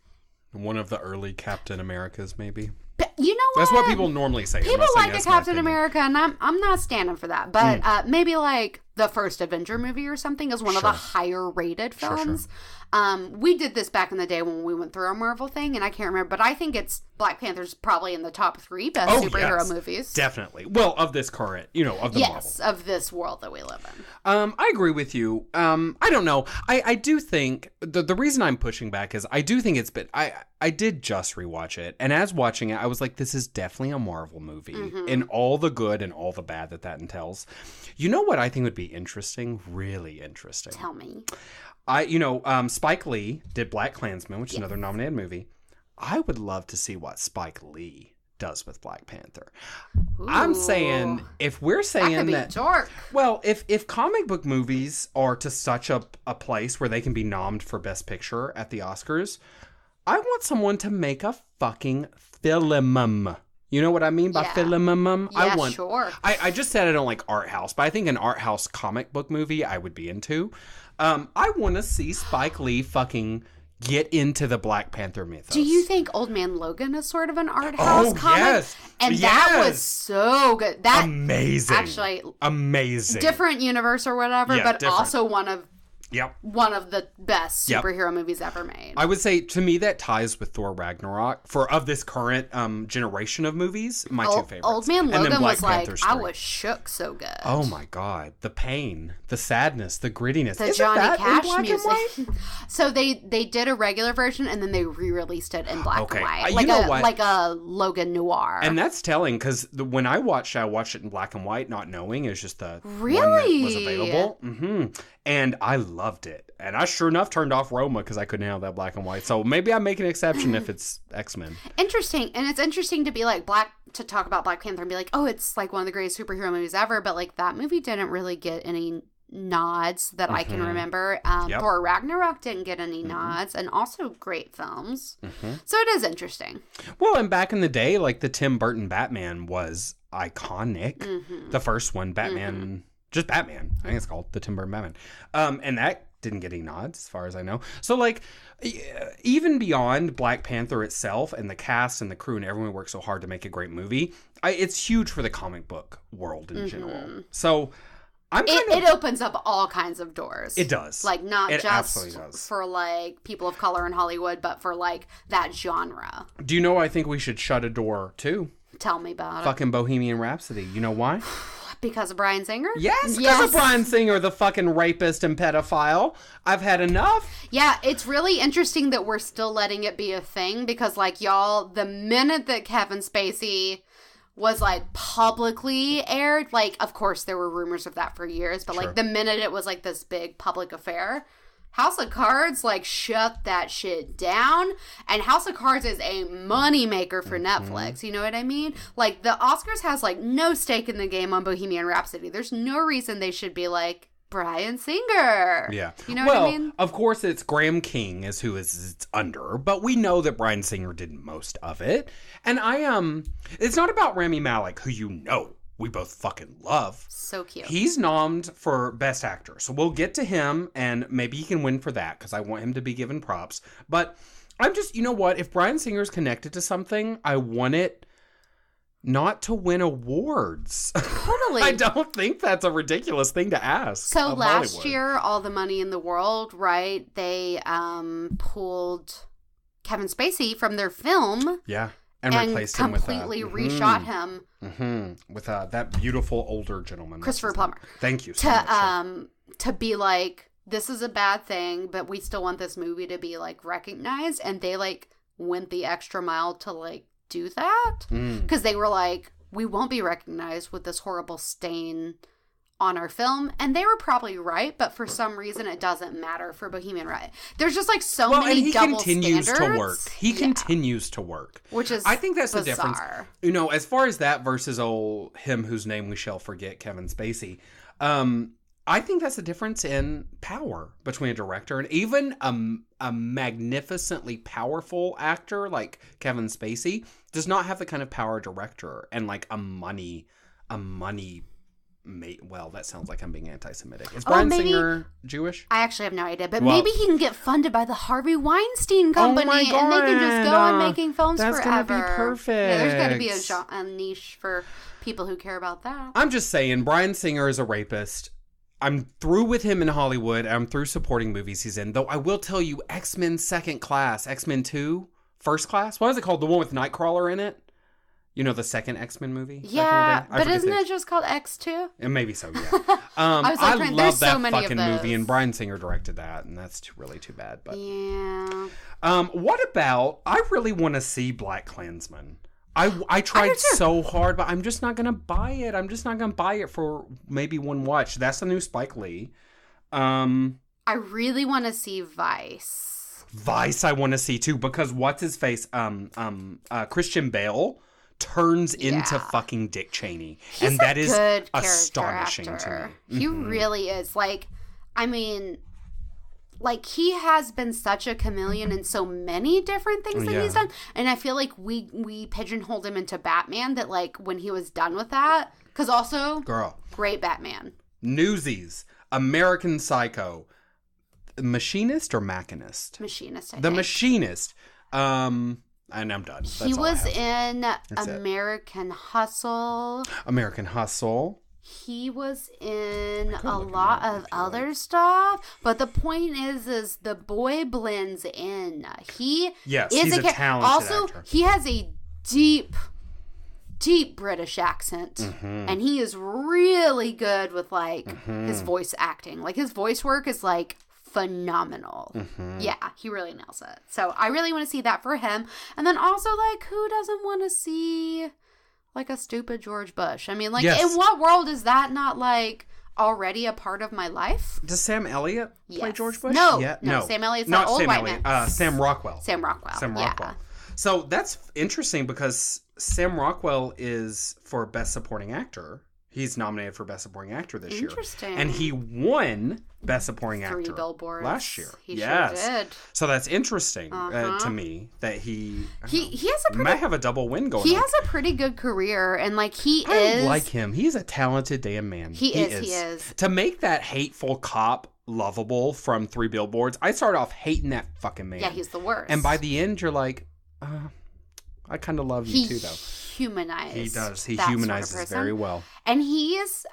S2: one of the early Captain Americas, maybe.
S1: You know what?
S2: That's what people normally say.
S1: People like a Captain America, and I'm not standing for that. But maybe like the first Avenger movie or something is one of the higher rated films. Sure. We did this back in the day when we went through our Marvel thing, and I can't remember, but I think it's Black Panther's probably in the top 3 best superhero movies.
S2: Definitely. Well, of this current, of the Marvel.
S1: Yes, of this world that we live in.
S2: I agree with you. I don't know. I do think the reason I'm pushing back is I do think it's been I did just rewatch it, and as watching it, I was like, this is definitely a Marvel movie in all the good and all the bad that entails. You know what I think would be interesting? Really interesting.
S1: Tell me.
S2: Spike Lee did BlacKkKlansman, which is another nominated movie. I would love to see what Spike Lee does with Black Panther. Ooh. I'm saying, if we're saying that
S1: dark.
S2: Well, if comic book movies are to such a place where they can be nommed for Best Picture at the Oscars, I want someone to make a fucking film. You know what I mean by film?
S1: Yeah, sure.
S2: I just said I don't like art house, but I think an art house comic book movie I would be into. I want to see Spike Lee fucking Get into the Black Panther mythos.
S1: Do you think Old Man Logan is sort of an art house comic?
S2: Yes.
S1: And that was so good. That
S2: amazing.
S1: Actually,
S2: amazing.
S1: Different universe or whatever, but different. Also one of the best superhero movies ever made.
S2: I would say, to me, that ties with Thor Ragnarok. Of this current generation of movies, my two favorites.
S1: Old Man Logan was like, I was shook so good.
S2: Oh my God. The pain, the sadness, the grittiness.
S1: The Johnny Cash music. So they did a regular version, and then they re-released it in black and white. Like a Logan Noir.
S2: And that's telling, because when I watched it in black and white, not knowing. It was just the one that was available. Mm-hmm. And I loved it. And I sure enough turned off Roma because I couldn't handle that black and white. So maybe I make an exception if it's X-Men.
S1: Interesting. And it's interesting to be like to talk about Black Panther and be like, oh, it's like one of the greatest superhero movies ever. But like that movie didn't really get any nods that I can remember. Thor Ragnarok didn't get any nods, and also great films. So it is interesting.
S2: Well, and back in the day, like the Tim Burton Batman was iconic. The first one, Batman... Just Batman. I think it's called the Tim Burton Batman. And that didn't get any nods as far as I know. So like even beyond Black Panther itself and the cast and the crew and everyone worked so hard to make a great movie, it's huge for the comic book world in general. So it opens up all kinds of doors. It does.
S1: Like not just for like people of color in Hollywood, but for like that genre.
S2: Do you know I think we should shut a door too?
S1: Tell me about it.
S2: Fucking Bohemian Rhapsody. You know why?
S1: Because of Bryan Singer?
S2: Yes, because of Bryan Singer, the fucking rapist and pedophile. I've had enough.
S1: Yeah, it's really interesting that we're still letting it be a thing because, like, y'all, the minute that Kevin Spacey was, like, publicly aired, like, of course there were rumors of that for years, but, like, the minute it was, like, this big public affair, House of Cards, like, shut that shit down. And House of Cards is a moneymaker for Netflix. You know what I mean? Like, the Oscars has, like, no stake in the game on Bohemian Rhapsody. There's no reason they should be like, Bryan Singer.
S2: Yeah.
S1: You know what I mean?
S2: Of course, it's Graham King is who it's under. But we know that Bryan Singer did most of it. And it's not about Rami Malek, who you know we both fucking love.
S1: So cute.
S2: He's nommed for Best Actor. So we'll get to him, and maybe he can win for that, because I want him to be given props. But I'm just, you know what? If Bryan Singer's connected to something, I want it not to win awards.
S1: Totally.
S2: I don't think that's a ridiculous thing to ask.
S1: So last year, All the Money in the World, right? They pulled Kevin Spacey from their film.
S2: Yeah. And replaced him with
S1: completely reshot him
S2: with that beautiful older gentleman,
S1: Christopher Plummer.
S2: Thank you so much.
S1: To be like, this is a bad thing, but we still want this movie to be like recognized, and they like went the extra mile to like do that because they were like, we won't be recognized with this horrible stain on our film, and they were probably right, but for some reason it doesn't matter for Bohemian Rhapsody. There's just like many double standards.
S2: He continues to work.
S1: Which is
S2: I think that's
S1: bizarre.
S2: The difference. You know, as far as that versus him whose name we shall forget, Kevin Spacey, I think that's the difference in power between a director and even a magnificently powerful actor like Kevin Spacey does not have the kind of power a director and like a money well, that sounds like I'm being anti-Semitic. Is Bryan Singer Jewish?
S1: I actually have no idea, but maybe he can get funded by the Harvey Weinstein Company, and they can just go on making films forever.
S2: That's gonna be perfect.
S1: Yeah, there's got to be a niche for people who care about that.
S2: I'm just saying, Bryan Singer is a rapist. I'm through with him in Hollywood. I'm through supporting movies he's in. Though I will tell you, X-Men Second Class, X-Men 2 First Class. What is it called? The one with Nightcrawler in it. You know, the second X-Men movie?
S1: Yeah, but isn't it just called X2?
S2: And maybe so, yeah. I love that fucking movie, and Bryan Singer directed that, and that's really too bad. But
S1: yeah.
S2: What about, I really want to see Black Klansman. I tried so hard, but I'm just not going to buy it. I'm just not going to buy it for maybe one watch. That's the new Spike Lee.
S1: I really want to see Vice.
S2: Vice I want to see, too, because what's his face? Christian Bale turns into fucking Dick Cheney.
S1: He's
S2: and that is
S1: good
S2: astonishing
S1: to
S2: me.
S1: He really is. Like, I mean, like, he has been such a chameleon in so many different things that he's done. And I feel like we pigeonholed him into Batman, that, like, when he was done with that, because also, great Batman.
S2: Newsies, American Psycho, Machinist or Machinist?
S1: Machinist, I
S2: The
S1: think.
S2: Machinist. And I'm done.
S1: He was in American Hustle.
S2: American Hustle.
S1: He was in a lot of other stuff, but the point is the boy blends in. He
S2: he's a talented actor.
S1: He has a deep British accent, and he is really good with like his voice acting. Like his voice work is like phenomenal. Yeah, he really nails it. So I really want to see that for him. And then also, like, who doesn't want to see like a stupid George Bush? I mean, like, in what world is that not like already a part of my life?
S2: Does Sam Elliott play George Bush?
S1: No. Sam Elliott's not old Sam white
S2: Elliott.
S1: man.
S2: Sam Rockwell.
S1: Sam Rockwell.
S2: Yeah. So that's interesting because Sam Rockwell is for Best Supporting Actor. He's nominated for Best Supporting Actor this year.
S1: Interesting.
S2: And he won Best Supporting Actor
S1: 3 billboards
S2: last year.
S1: He sure did.
S2: So that's interesting to me that he
S1: has a pretty,
S2: might have a double win going on.
S1: He has a pretty good career, and like
S2: I like him. He's a talented damn man.
S1: He is.
S2: To make that hateful cop lovable from 3 billboards, I started off hating that fucking man.
S1: Yeah, he's the worst.
S2: And by the end, you're like, I kind of love you too, though.
S1: He does.
S2: He humanizes very well.
S1: And he's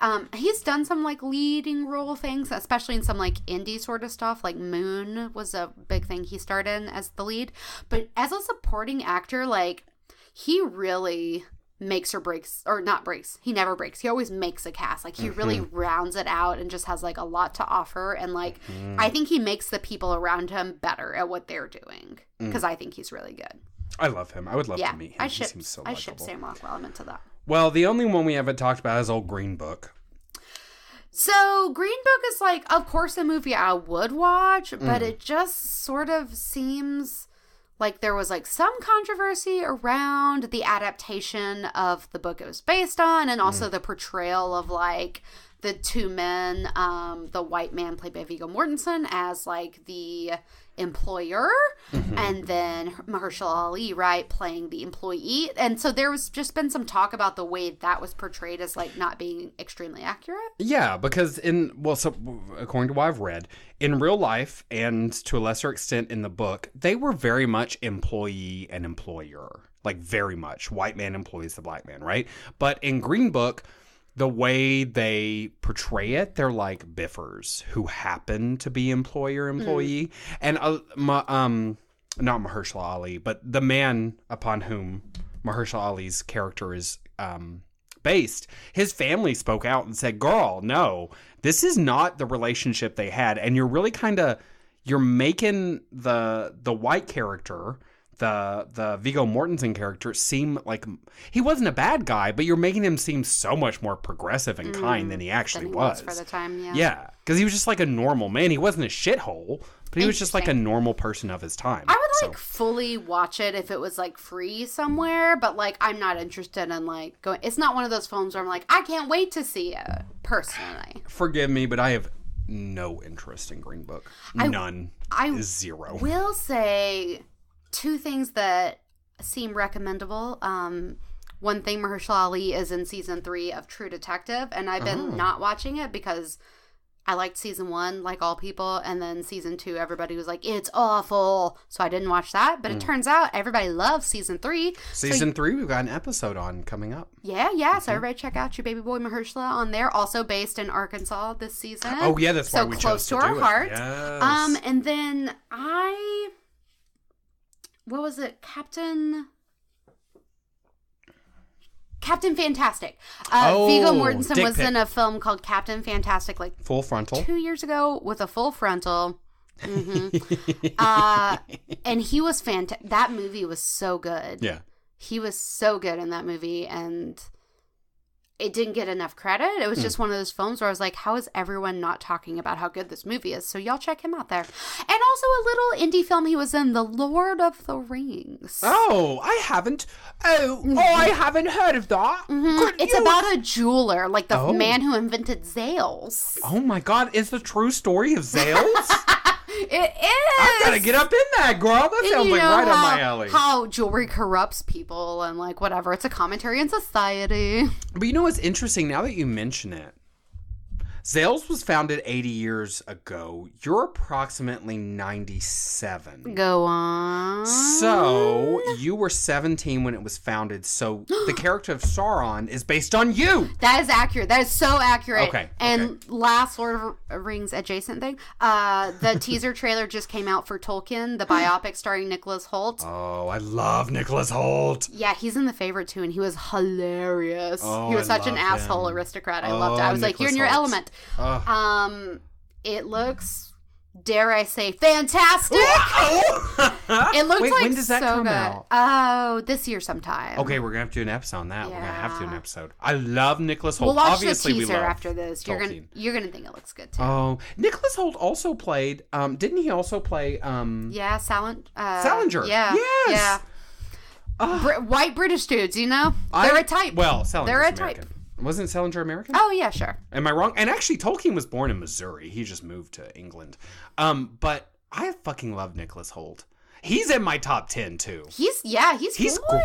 S1: done some like leading role things, especially in some like indie sort of stuff. Like Moon was a big thing he starred in as the lead. But as a supporting actor, like he really makes or breaks, or not breaks. He never breaks. He always makes a cast. Like he really rounds it out and just has like a lot to offer. And like I think he makes the people around him better at what they're doing because I think he's really good.
S2: I love him. I would love to meet him.
S1: I
S2: ship
S1: Sam Rockwell. I'm into that.
S2: Well, the only one we haven't talked about is old Green Book.
S1: So Green Book is like, of course, a movie I would watch, but it just sort of seems like there was like some controversy around the adaptation of the book it was based on, and also the portrayal of like the 2 men, the white man played by Viggo Mortensen as like the employer, and then Mahershala Ali, right, playing the employee. And so there was just been some talk about the way that was portrayed as like not being extremely accurate.
S2: Yeah, because so according to what I've read, in real life and to a lesser extent in the book, they were very much employee and employer, like very much white man employs the black man, right? But in Green Book, the way they portray it, they're like biffers who happen to be employer-employee. And not Mahershala Ali, but the man upon whom Mahershala Ali's character is based, his family spoke out and said, girl, no, this is not the relationship they had. And you're really you're making the white character, the Viggo Mortensen character, seem like he wasn't a bad guy, but you're making him seem so much more progressive and kind than he actually was
S1: for the time.
S2: Yeah, because he was just like a normal man. He wasn't a shithole, but he was just like a normal person of his time.
S1: I would fully watch it if it was like free somewhere, but like I'm not interested in like going. It's not one of those films where I'm like, I can't wait to see it personally.
S2: Forgive me, but I have no interest in Green Book. None. Zero.
S1: I will say 2 things that seem recommendable. One thing, Mahershala Ali is in season 3 of True Detective, and I've been not watching it because I liked season 1, like all people, and then season 2, everybody was like, it's awful, so I didn't watch that, but it turns out everybody loves season 3.
S2: Season 3, we've got an episode on coming up.
S1: Yeah, so everybody check out your baby boy Mahershala on there, also based in Arkansas this season.
S2: Oh yeah, that's why we chose to do it. So close to our heart.
S1: Yes. And then what was it? Captain Fantastic. Viggo Mortensen was in a film called Captain Fantastic, like
S2: Full Frontal
S1: 2 years ago with a full frontal. And he was fantastic. That movie was so good.
S2: Yeah,
S1: he was so good in that movie, and it didn't get enough credit. It was just one of those films where I was like, how is everyone not talking about how good this movie is? So y'all check him out there. And also a little indie film he was in, The Lord of the Rings.
S2: Oh, I haven't. I haven't heard of that.
S1: It's about a jeweler, like the man who invented Zales.
S2: Oh my God, is the true story of Zales?
S1: It is.
S2: I gotta get up in that, girl. That sounds like right up my alley.
S1: How jewelry corrupts people and like whatever. It's a commentary on society.
S2: But you know what's interesting now that you mention it? Zales was founded 80 years ago. You're approximately 97.
S1: Go on.
S2: So, you were 17 when it was founded. So, the character of Sauron is based on you.
S1: That is accurate. That is so accurate.
S2: Okay.
S1: And last Lord of Rings adjacent thing, the teaser trailer just came out for Tolkien, the biopic starring Nicholas Hoult.
S2: Oh, I love Nicholas Hoult.
S1: Yeah, he's in The Favorite too, and he was hilarious.
S2: Oh,
S1: he was
S2: I
S1: such an
S2: love
S1: asshole
S2: him.
S1: aristocrat. I loved it. I was like, you're
S2: Nicholas
S1: in your
S2: Hoult.
S1: element.
S2: Oh.
S1: It looks, dare I say, fantastic. It looks
S2: Wait,
S1: like
S2: when does that
S1: so
S2: come
S1: good.
S2: out?
S1: Oh, this year sometime.
S2: Okay, we're gonna have to do an episode on that.
S1: Yeah.
S2: We're gonna have to do an episode. I love Nicholas Hoult.
S1: We'll watch
S2: Obviously,
S1: the
S2: we
S1: teaser
S2: love
S1: after this. You're gonna think it looks good too.
S2: Oh, Nicholas Hoult also played. Didn't he also play?
S1: Yeah,
S2: Salinger.
S1: Yeah.
S2: Yes.
S1: Yeah. White British dudes, you know? They're a type.
S2: Well, Salinger's
S1: They're a
S2: American.
S1: type.
S2: Wasn't Salinger American?
S1: Oh, yeah, sure.
S2: Am I wrong? And actually, Tolkien was born in Missouri. He just moved to England. But I fucking love Nicholas Hoult. He's in my top 10 too.
S1: He's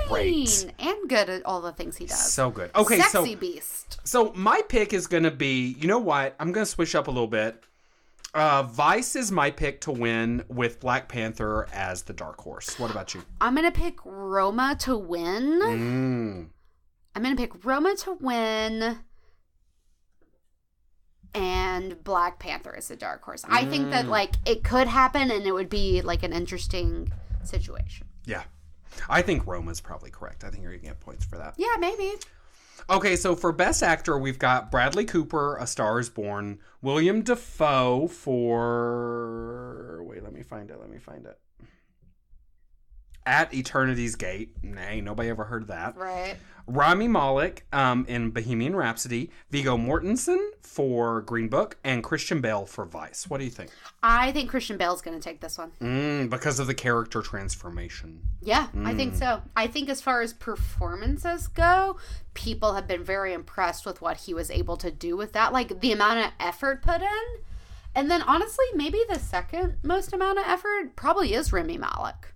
S2: great
S1: and good at all the things he does.
S2: So good. Okay,
S1: Sexy beast.
S2: So my pick is gonna be. You know what? I'm gonna switch up a little bit. Vice is my pick to win with Black Panther as the dark horse. What about you?
S1: I'm gonna pick Roma to win. I'm gonna pick Roma to win. And Black Panther is the dark horse. I think that it could happen, and it would be like an interesting situation.
S2: Yeah, I think Roma's probably correct. I think you're gonna get points for that.
S1: Yeah, maybe.
S2: Okay, so for Best Actor, we've got Bradley Cooper, A Star is Born, William Dafoe for... Wait, let me find it. At Eternity's Gate. Nay, nobody ever heard of that.
S1: Right.
S2: Rami Malek in Bohemian Rhapsody, Viggo Mortensen for Green Book, and Christian Bale for Vice. What do you think?
S1: I think Christian Bale's going to take this one.
S2: Because of the character transformation.
S1: Yeah, I think so. I think as far as performances go, people have been very impressed with what he was able to do with that. Like, the amount of effort put in. And then, honestly, maybe the second most amount of effort probably is Rami Malek.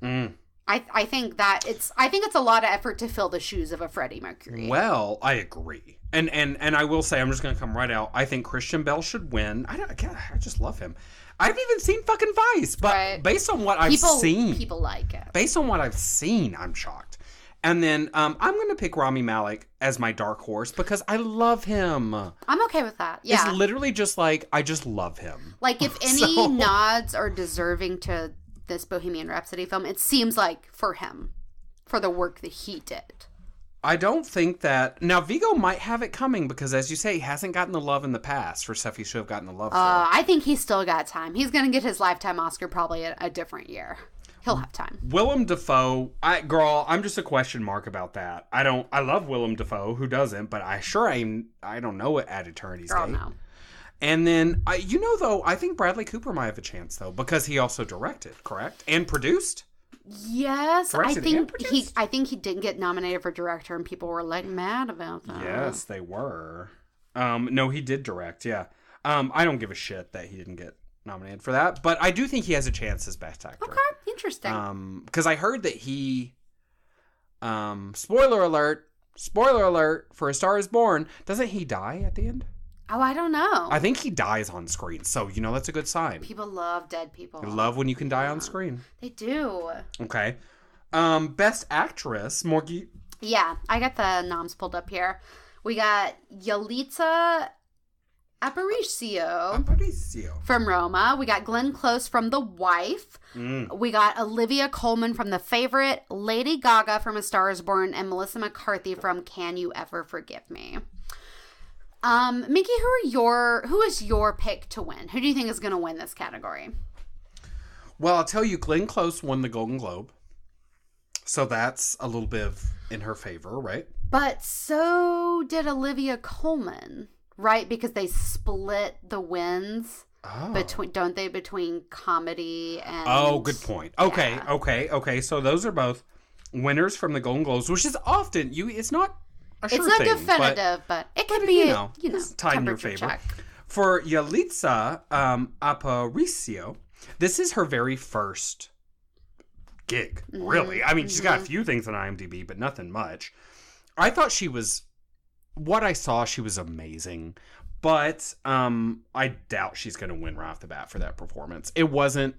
S1: I think it's a lot of effort to fill the shoes of a Freddie Mercury.
S2: Well, I agree. And I will say, I'm just going to come right out. I think Christian Bale should win. I just love him. I haven't even seen fucking Vice, but based on what I've seen.
S1: People like it.
S2: Based on what I've seen, I'm shocked. And then I'm going to pick Rami Malek as my dark horse because I love him.
S1: I'm okay with that. Yeah.
S2: It's literally just like, I just love him.
S1: Like, if any nods are deserving to this Bohemian Rhapsody film, it seems like for him, for the work that he did.
S2: I don't think that... Now, Viggo might have it coming because, as you say, he hasn't gotten the love in the past for stuff he should have gotten the love for.
S1: I think he's still got time. He's going to get his Lifetime Oscar probably a different year. He'll have time.
S2: Willem Dafoe, I'm just a question mark about that. I love Willem Dafoe, who doesn't, but I don't know what At Eternity's Gate.
S1: No.
S2: And then, I think Bradley Cooper might have a chance, though, because he also directed, correct? And produced?
S1: Yes,
S2: Directed and produced?
S1: I think he didn't get nominated for director, and people were like mad about that.
S2: Yes, they were. No, he did direct, yeah. I don't give a shit that he didn't get nominated for that, but I do think he has a chance as Best Actor.
S1: Okay, interesting.
S2: Because I heard that he, spoiler alert for A Star is Born, doesn't he die at the end?
S1: Oh, I don't know.
S2: I think he dies on screen, so that's a good sign.
S1: People love dead people.
S2: They love when you can die on screen.
S1: They do.
S2: Okay. Best Actress, Morgie.
S1: Yeah, I got the noms pulled up here. We got Yalitza Aparicio from Roma. We got Glenn Close from The Wife. We got Olivia Colman from The Favorite, Lady Gaga from A Star is Born, and Melissa McCarthy from Can You Ever Forgive Me? Mickey, who is your pick to win? Who do you think is going to win this category?
S2: Well, I'll tell you, Glenn Close won the Golden Globe. So that's a little bit in her favor, right? But
S1: so did Olivia Colman, right? Because they split the wins between comedy and...
S2: Oh, good point. Okay,
S1: yeah.
S2: Okay. So those are both winners from the Golden Globes, which is often, it's not...
S1: It's not definitive, but it can be,
S2: tied in your favor.
S1: Check.
S2: For Yalitza Aparicio, this is her very first gig, really. I mean, she's got a few things on IMDb, but nothing much. I thought she was amazing. But I doubt she's going to win right off the bat for that performance. It wasn't...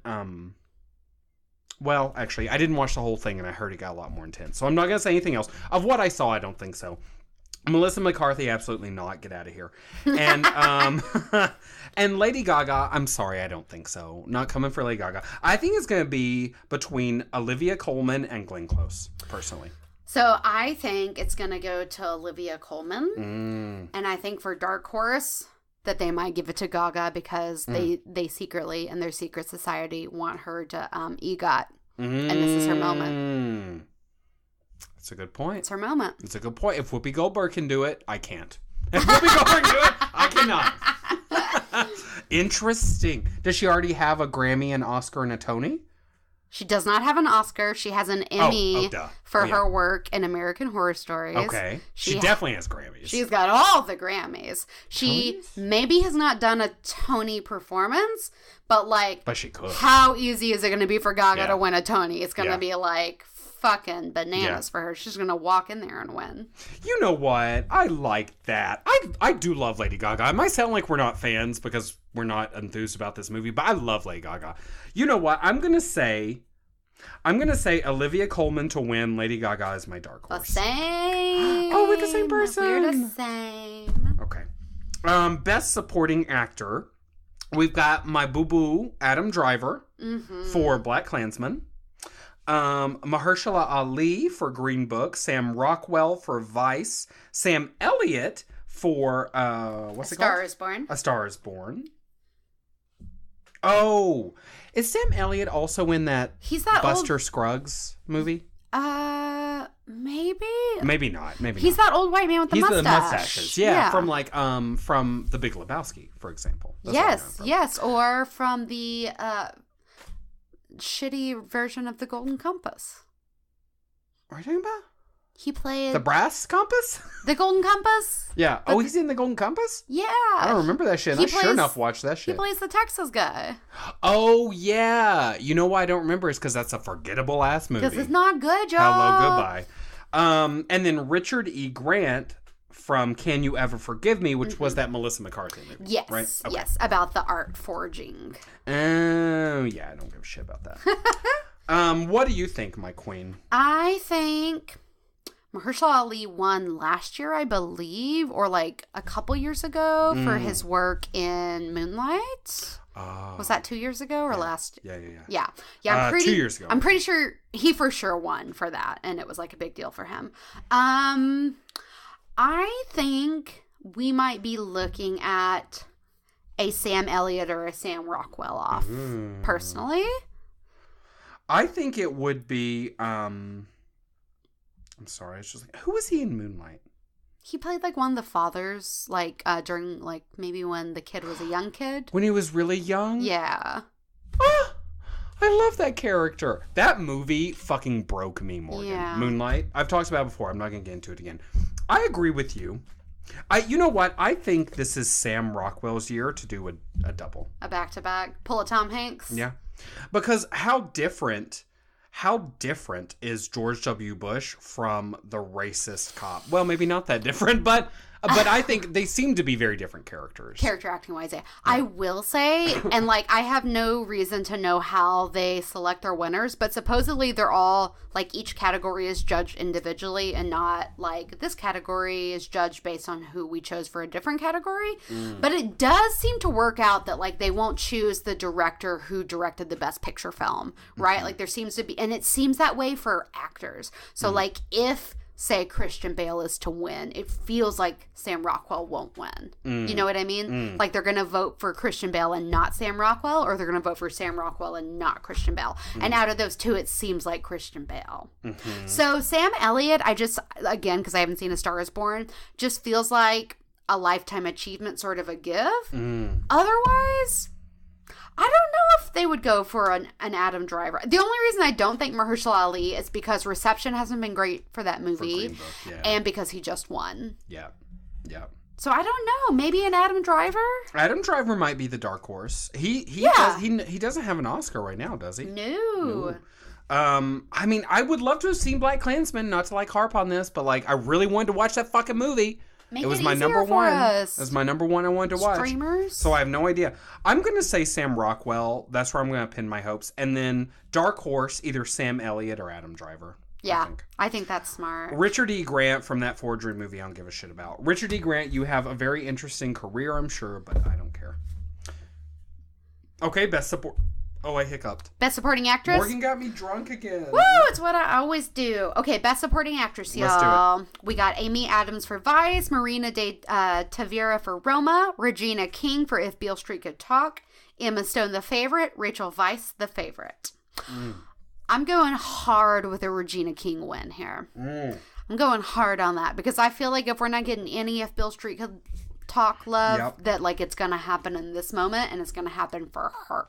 S2: well, actually, I didn't watch the whole thing, and I heard it got a lot more intense. So I'm not going to say anything else. Of what I saw, I don't think so. Melissa McCarthy, absolutely not. Get out of here. And and Lady Gaga, I'm sorry, I don't think so. Not coming for Lady Gaga. I think it's going to be between Olivia Colman and Glenn Close, personally.
S1: So I think it's going to go to Olivia Colman. And I think for Dark Horse that they might give it to Gaga because they secretly, in their secret society, want her to EGOT. And this is her moment.
S2: That's a good point.
S1: It's her moment.
S2: It's a good point. If Whoopi Goldberg can do it, I can't. If Whoopi Goldberg can do it, I cannot. Interesting. Does she already have a Grammy, an Oscar, and a Tony?
S1: She does not have an Oscar. She has an Emmy for her work in American Horror Stories.
S2: Okay. She definitely has Grammys.
S1: She's got all the Grammys. She maybe has not done a Tony performance, but she could. How easy is it going to be for Gaga to win a Tony? It's going to be fucking bananas for her. She's gonna walk in there and win.
S2: You know what? I like that. I do love Lady Gaga. It might sound like we're not fans because we're not enthused about this movie, but I love Lady Gaga. You know what? I'm gonna say Olivia Colman to win. Lady Gaga is my dark horse.
S1: The same.
S2: Oh, we're the same person.
S1: We're the same.
S2: Okay. Best supporting actor. We've got my boo-boo Adam Driver for BlacKkKlansman. Mahershala Ali for Green Book, Sam Rockwell for Vice, Sam Elliott for what's it called?
S1: A Star is Born.
S2: A Star is Born. Oh, is Sam Elliott also in that Buster Scruggs movie?
S1: Maybe.
S2: Maybe not. Maybe
S1: he's
S2: not.
S1: that old white man with the mustache.
S2: He's the mustaches. Yeah, from The Big Lebowski, for example.
S1: That's yes, or from the shitty version of The Golden Compass.
S2: What are you talking about?
S1: He played...
S2: The Brass Compass?
S1: The Golden Compass?
S2: Yeah. He's in The Golden Compass?
S1: Yeah.
S2: I don't remember that shit. I sure enough watched that shit.
S1: He plays the Texas guy.
S2: Oh, yeah. You know why I don't remember is because that's a forgettable-ass movie.
S1: Because it's not good, y'all.
S2: Hello, goodbye. And then Richard E. Grant from Can You Ever Forgive Me, which was that Melissa McCarthy movie.
S1: Yes.
S2: Right? Okay.
S1: Yes. About the art forging.
S2: Oh, yeah. I don't give a shit about that. What do you think, my queen?
S1: I think Mahershala Ali won last year, I believe, or a couple years ago for his work in Moonlight. Was that 2 years ago or last?
S2: Yeah.
S1: Yeah.
S2: 2 years ago.
S1: I'm pretty sure he for sure won for that, and it was a big deal for him. I think we might be looking at a Sam Elliott or a Sam Rockwell off, personally.
S2: I think it would be, I'm sorry, it's just who was he in Moonlight?
S1: He played one of the fathers, during maybe when the kid was a young kid.
S2: When he was really young?
S1: Yeah.
S2: I love that character. That movie fucking broke me, Morgan.
S1: Yeah.
S2: Moonlight. I've talked about it before. I'm not going to get into it again. I agree with you. You know what? I think this is Sam Rockwell's year to do a double.
S1: A back-to-back. Pull a Tom Hanks.
S2: Yeah. Because how different is George W. Bush from the racist cop? Well, maybe not that different, but I think they seem to be very different characters.
S1: Character acting wise, yeah. I will say, and I have no reason to know how they select their winners, but supposedly they're all, each category is judged individually and not, this category is judged based on who we chose for a different category. But it does seem to work out that, they won't choose the director who directed the best picture film, right? There seems to be, and it seems that way for actors. So, if say Christian Bale is to win, it feels like Sam Rockwell won't win. You know what I mean? They're going to vote for Christian Bale and not Sam Rockwell, or they're going to vote for Sam Rockwell and not Christian Bale. And out of those two, it seems like Christian Bale. So Sam Elliott, again, because I haven't seen A Star is Born, just feels like a lifetime achievement sort of a give. Otherwise, I don't know if they would go for an Adam Driver. The only reason I don't think Mahershala Ali is because reception hasn't been great for that movie, and because he just won. Yeah. So I don't know. Maybe an Adam Driver.
S2: Adam Driver might be the dark horse. He doesn't have an Oscar right now, does he?
S1: No.
S2: I would love to have seen BlacKkKlansman. Not to harp on this, but I really wanted to watch that fucking movie.
S1: Make
S2: it was
S1: it
S2: my
S1: easier
S2: number
S1: for
S2: one.
S1: us.
S2: It was my number one I wanted to watch.
S1: Streamers?
S2: So I have no idea. I'm going to say Sam Rockwell. That's where I'm going to pin my hopes. And then Dark Horse, either Sam Elliott or Adam Driver.
S1: Yeah, I think that's smart.
S2: Richard E. Grant from that Forgery movie I don't give a shit about. Richard E. Grant, you have a very interesting career, I'm sure, but I don't care. Okay, best support. Oh, I hiccuped.
S1: Best supporting actress?
S2: Morgan got me drunk again.
S1: Woo! It's what I always do. Okay, best supporting actress, y'all.
S2: Let's do it.
S1: We got Amy Adams for Vice, Marina de Tavira for Roma, Regina King for If Beale Street Could Talk, Emma Stone The Favorite, Rachel Weisz The Favorite. I'm going hard with a Regina King win here. I'm going hard on that because I feel like if we're not getting any If Beale Street Could Talk love, that like it's going to happen in this moment and it's going to happen for her.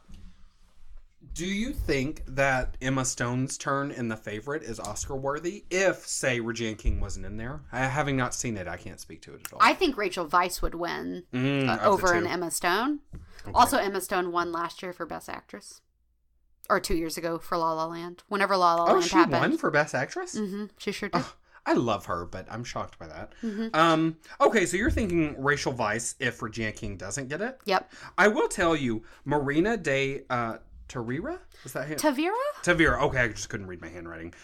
S2: Do you think that Emma Stone's turn in The Favorite is Oscar worthy if, say, Regina King wasn't in there? Having not seen it, I can't speak to it at all.
S1: I think Rachel Weisz would win over an Emma Stone. Okay. Also, Emma Stone won last year for Best Actress. Or 2 years ago for La La Land. Whenever La La Land happened.
S2: Oh, she won for Best Actress?
S1: Mm-hmm. She sure did.
S2: I love her, but I'm shocked by that. Okay, so you're thinking Rachel Weisz if Regina King doesn't get it?
S1: Yep.
S2: I will tell you, Marina de Tavira? Is that him?
S1: Tavira?
S2: Tavira. Okay, I just couldn't read my handwriting.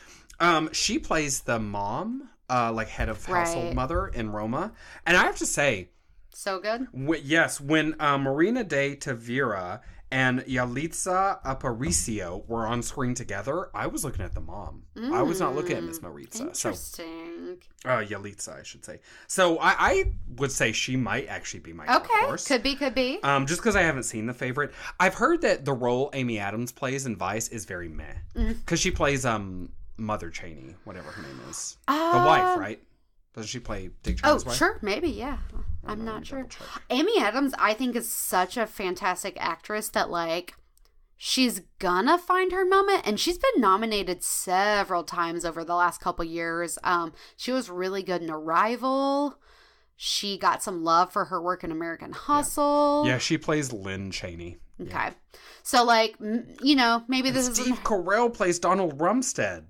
S2: She plays the mom, like head of household mother in Roma. And I have to say...
S1: So good?
S2: Yes, when Marina de Tavira and Yalitza Aparicio were on screen together, I was looking at the mom. I was not looking at Miss Maritza.
S1: Interesting.
S2: Yalitza, I should say. So I would say she might actually be my dark horse.
S1: Could be.
S2: Just because I haven't seen The Favorite. I've heard that the role Amy Adams plays in Vice is very meh. Because she plays Mother Cheney, whatever her name is. The wife, right? Doesn't she play Dick Cheney's wife?
S1: Sure, maybe, yeah. I'm not sure. Amy Adams, I think, is such a fantastic actress that, like, she's gonna find her moment. And she's been nominated several times over the last couple years. She was really good in Arrival. She got some love for her work in American Hustle.
S2: Yeah, she plays Lynn Cheney.
S1: Okay. Yeah. So, like, you know, maybe this is...
S2: Steve Carell plays Donald Rumstead.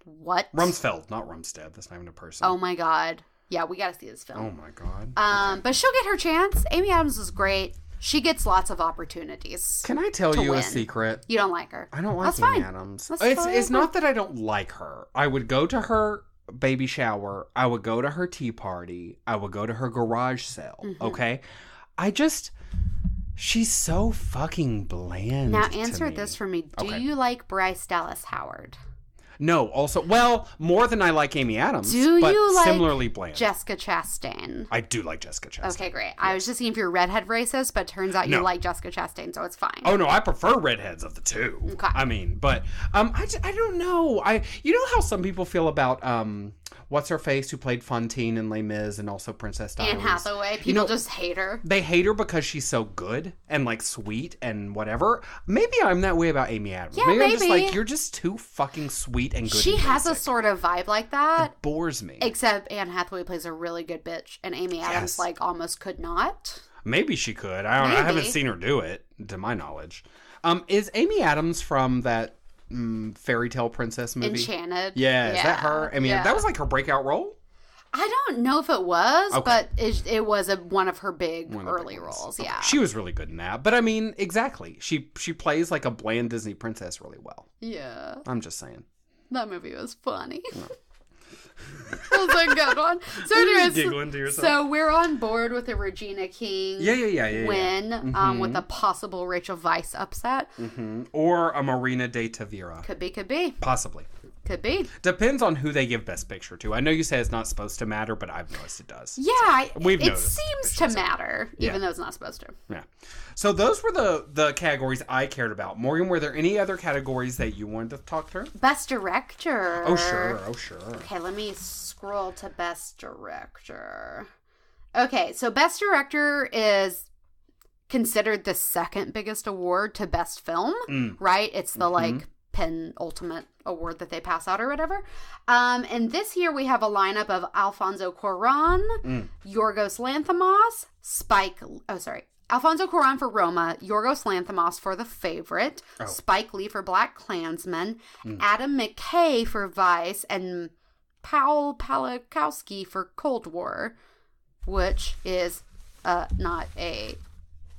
S1: What?
S2: Rumsfeld, not Rumstead. That's not even a person.
S1: Oh, my God. Yeah, we got to see this film.
S2: Oh, my God.
S1: Okay. But she'll get her chance. Amy Adams is great. She gets lots of opportunities.
S2: Can I tell you a secret?
S1: You don't like her.
S2: I don't like Amy Adams. It's not that I don't like her. I would go to her baby shower. I would go to her tea party. I would go to her garage sale. Okay? She's so fucking bland.
S1: Now answer this for me. Do you like Bryce Dallas Howard?
S2: No, also, well, more than I like Amy Adams, but similarly bland.
S1: Jessica Chastain?
S2: I do like Jessica Chastain.
S1: Okay, great. Yes. I was just seeing if you're redhead racist, but turns out you like Jessica Chastain, so it's fine.
S2: Oh, no, I prefer redheads of the two. Okay. I mean, but I don't know. You know how some people feel about what's-her-face who played Fantine in Les Mis and also Princess Diaries?
S1: Anne Hathaway. People just hate her.
S2: They hate her because she's so good and, like, sweet and whatever. Maybe I'm that way about Amy Adams.
S1: Yeah, maybe.
S2: I'm just like, you're just too fucking sweet and good.
S1: She has a sort of vibe like that.
S2: It bores me.
S1: Except Anne Hathaway plays a really good bitch, and Amy Adams, like, almost could not.
S2: Maybe she could. I don't know. I haven't seen her do it, to my knowledge. Is Amy Adams from that fairy tale princess movie?
S1: Enchanted.
S2: Yeah, is that her? I mean, that was like her breakout role?
S1: I don't know if it was, but it was one of her big early roles. Yeah,
S2: she was really good in that. But I mean, exactly, she plays like a bland Disney princess really well.
S1: Yeah,
S2: I'm just saying
S1: that movie was funny. No. That was a good one. So anyways,
S2: giggling to yourself.
S1: So we're on board with a Regina King win with a possible Rachel Weisz upset.
S2: Or a Marina de Tavira.
S1: Could be.
S2: Possibly.
S1: Could be.
S2: Depends on who they give Best Picture to. I know you say it's not supposed to matter, but I've noticed it does.
S1: Yeah,
S2: it
S1: seems to matter, even though it's not supposed to.
S2: Yeah. So those were the categories I cared about. Morgan, were there any other categories that you wanted to talk through?
S1: Best Director.
S2: Oh, sure.
S1: Okay, let me scroll to Best Director. Okay, so Best Director is considered the second biggest award to Best Film, right? It's the, like, penultimate award that they pass out or whatever. And this year we have a lineup of Alfonso Cuarón, Yorgos Lanthimos, Alfonso Cuarón for Roma, Yorgos Lanthimos for The Favorite, Spike Lee for Black Klansman, Adam McKay for Vice, and Paul Palakowski for Cold War. which is not a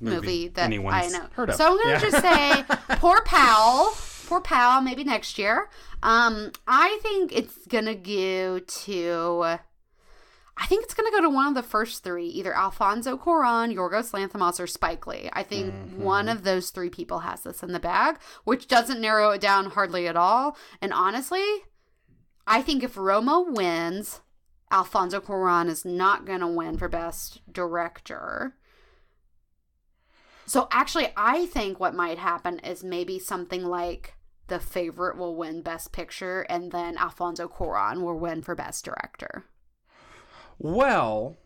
S1: movie that
S2: anyone's
S1: I know.
S2: Heard of.
S1: So I'm going to just say, poor pal, maybe next year. I think it's going to go to... I think it's going to go to one of the first three, either Alfonso Cuarón, Yorgos Lanthimos, or Spike Lee. I think one of those three people has this in the bag, which doesn't narrow it down hardly at all. And honestly, I think if Roma wins, Alfonso Cuarón is not going to win for Best Director. So actually, I think what might happen is maybe something like The Favorite will win Best Picture, and then Alfonso Cuarón will win for Best Director.
S2: Well,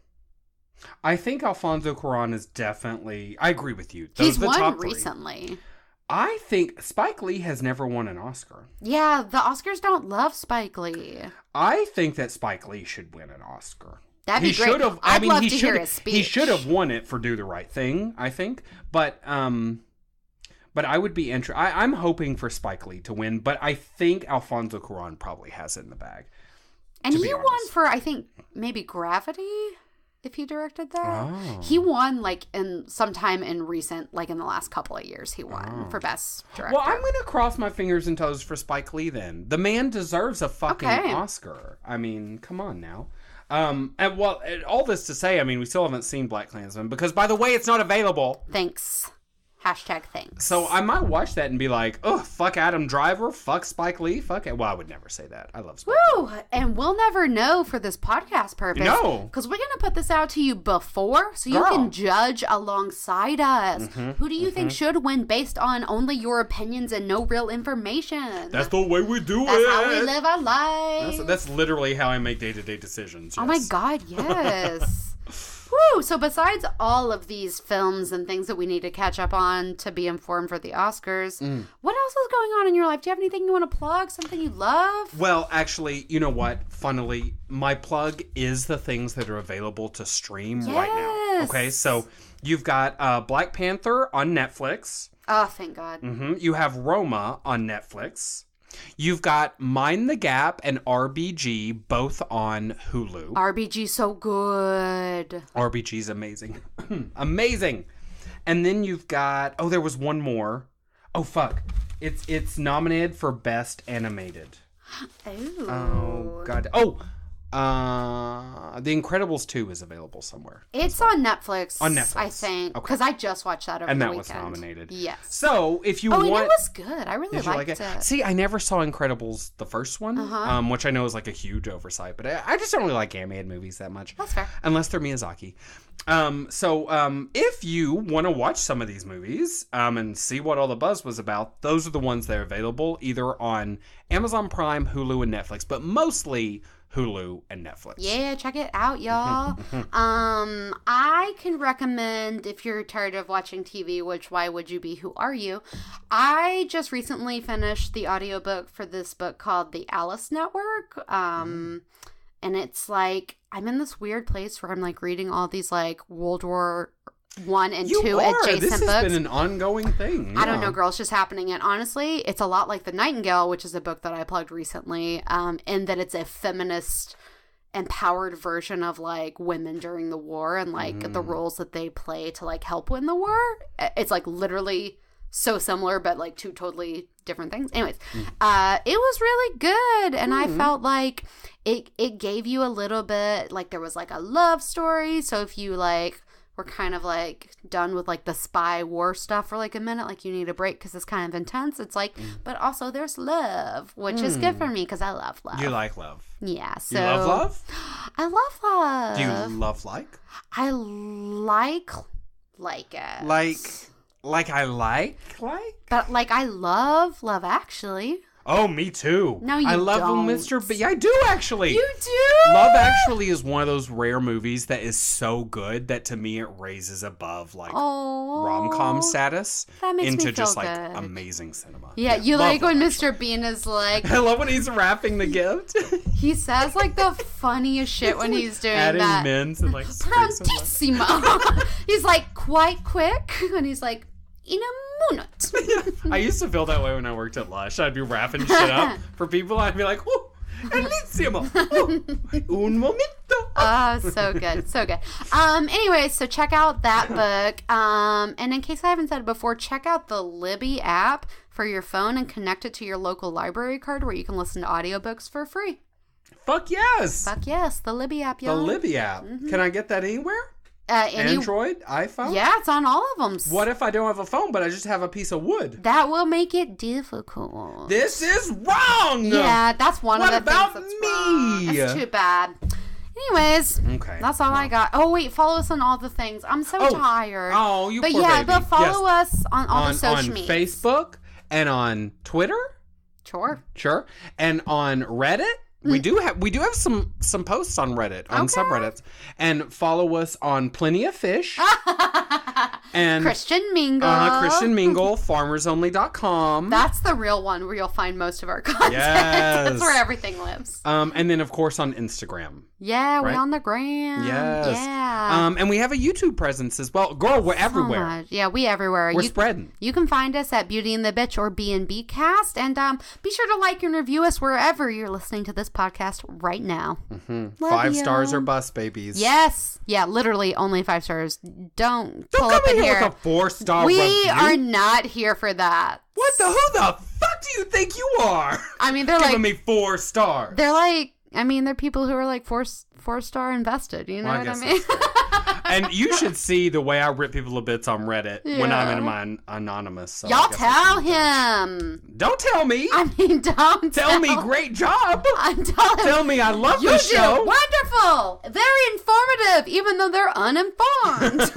S2: I think Alfonso Cuarón is definitely... I agree with you.
S1: He's won recently.
S2: I think Spike Lee has never won an Oscar.
S1: Yeah, the Oscars don't love Spike Lee.
S2: I think that Spike Lee should win an Oscar.
S1: That'd be great. I'd love to hear his speech.
S2: He should have won it for Do the Right Thing, I think. But I would be interested. I'm hoping for Spike Lee to win, but I think Alfonso Cuarón probably has it in the bag.
S1: And he won for, I think, maybe Gravity, if he directed that.
S2: Oh.
S1: He won, like, sometime in recent, like, in the last couple of years, he won for Best Director.
S2: Well, I'm going to cross my fingers and toes for Spike Lee, then. The man deserves a fucking Oscar. I mean, come on now. All this to say, I mean, we still haven't seen BlacKkKlansman, because, by the way, it's not available.
S1: Thanks. #thanks.
S2: So I might watch that and be like, oh, fuck Adam Driver, fuck Spike Lee, fuck it. Well, I would never say that. I love Spike Lee.
S1: And we'll never know for this podcast purpose.
S2: No.
S1: Because we're going to put this out to you before, so you can judge alongside us. Who do you think should win based on only your opinions and no real information?
S2: That's the way we do
S1: That's how we live our lives.
S2: That's literally how I make day-to-day decisions. Yes.
S1: Oh my God, yes. Woo! So besides all of these films and things that we need to catch up on to be informed for the Oscars, what else is going on in your life? Do you have anything you want to plug? Something you love?
S2: Well, actually, you know what? Funnily, my plug is the things that are available to stream right now. Okay, so you've got Black Panther on Netflix.
S1: Oh, thank God.
S2: You have Roma on Netflix. You've got Mind the Gap and RBG both on Hulu.
S1: RBG's so good.
S2: RBG's amazing. Amazing. And then you've got... Oh, there was one more. Oh, fuck. It's nominated for Best Animated. Oh, God. Oh, The Incredibles 2 is available somewhere.
S1: It's on Netflix.
S2: On Netflix.
S1: I think. Because I just watched that over the weekend.
S2: And that was nominated.
S1: Yes.
S2: So, if you want...
S1: and it was good. I really liked it.
S2: See, I never saw Incredibles, the first one, which I know is like a huge oversight, but I just don't really like animated movies that much.
S1: That's fair.
S2: Unless they're Miyazaki. If you want to watch some of these movies and see what all the buzz was about, those are the ones that are available either on Amazon Prime, Hulu, and Netflix, but mostly Hulu and Netflix.
S1: Yeah, check it out, y'all. I can recommend, if you're tired of watching TV, which why would you be? Who are you? I just recently finished the audiobook for this book called The Alice Network. And it's like, I'm in this weird place where I'm like reading all these like World War I and II adjacent
S2: this
S1: books.
S2: This has been an ongoing thing. Yeah.
S1: I don't know, girl. It's just happening. And honestly, it's a lot like The Nightingale, which is a book that I plugged recently, in that it's a feminist empowered version of like women during the war and like the roles that they play to like help win the war. It's like literally so similar, but like two totally different things. Anyways, it was really good. And I felt like it gave you a little bit, like there was like a love story. So if you like were kind of like done with like the spy war stuff for like a minute, like you need a break because it's kind of intense. It's like, but also there's love, which is good for me because I love love.
S2: You like love.
S1: Yeah. So
S2: you love love?
S1: I love love.
S2: Do you love like?
S1: I like it.
S2: Like I like?
S1: But like I love Love Actually.
S2: Oh, me too.
S1: No, you
S2: I love
S1: don't.
S2: Mr. B. I do actually.
S1: You do?
S2: Love Actually is one of those rare movies that is so good that to me it raises above like rom-com status
S1: that makes
S2: into
S1: me feel
S2: just like
S1: good.
S2: Amazing cinema.
S1: Yeah, you like when Mr. Bean is like...
S2: I love when he's wrapping the gift.
S1: He says like the funniest shit when he's doing
S2: adding
S1: that.
S2: mints and like...
S1: Prontissimo. He's like quite quick and he's like, in a minute.
S2: I used to feel that way when I worked at Lush. I'd be wrapping shit up for people. I'd be like, oh, bellissimo. Oh, un momento.
S1: Oh, so good. So good. Anyway, so check out that book. And in case I haven't said it before, check out the Libby app for your phone and connect it to your local library card where you can listen to audiobooks for free.
S2: Fuck yes.
S1: Fuck yes. The Libby app, y'all.
S2: The Libby app. Mm-hmm. Can I get that anywhere? Android, iPhone?
S1: Yeah, it's on all of them.
S2: What if I don't have a phone, but I just have a piece of wood?
S1: That will make it difficult.
S2: This is wrong!
S1: Yeah, that's one of the things that's
S2: me?
S1: wrong. It's too bad. Anyways,
S2: okay,
S1: that's all I got. Oh, wait, follow us on all the things. I'm so tired.
S2: Oh, you
S1: but
S2: poor
S1: yeah,
S2: baby.
S1: But follow us on all the social media.
S2: On Facebook and on Twitter. Sure. And on Reddit. We do have some posts on Reddit, on subreddits. And follow us on Plenty of Fish. And
S1: Christian Mingle.
S2: FarmersOnly.com.
S1: That's the real one where you'll find most of our content.
S2: Yes.
S1: That's where everything lives.
S2: And then, of course, on Instagram.
S1: Yeah,
S2: right?
S1: we're on the gram.
S2: Yes.
S1: Yeah.
S2: And we have a YouTube presence as well. Girl, we're everywhere.
S1: Much. Yeah, we everywhere.
S2: We're spreading.
S1: You can find us at Beauty and the Bitch or B&B Cast. And be sure to like and review us wherever you're listening to this podcast right now.
S2: Mm-hmm. 5 stars or bust, babies.
S1: Yes. Yeah, literally only 5 stars. Don't pull
S2: come
S1: up in here
S2: with a 4-star review.
S1: We are not here for that.
S2: Who the fuck do you think you are?
S1: I mean, they're
S2: giving me 4 stars.
S1: They're like, I mean, they're people who are like 4-star invested. You know what I mean?
S2: And you should see the way I rip people to bits on Reddit when I'm in my anonymous. So
S1: y'all tell him.
S2: Don't tell me.
S1: I mean, don't
S2: tell me. Great job. Tell me I love the show.
S1: You did wonderful. Very informative, even though they're uninformed.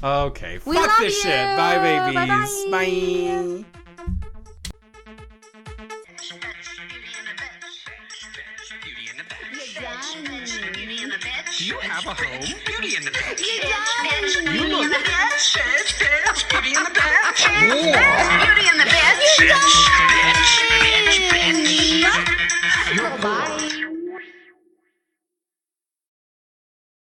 S2: Okay. Fuck this shit. Bye, babies.
S1: Bye-bye.
S2: Bye.
S3: Do you have a home? Beauty in the Bitch.
S4: You
S3: look.
S4: Beauty in the Bitch.
S3: Beauty in the Bitch.
S4: Beauty in the Bitch.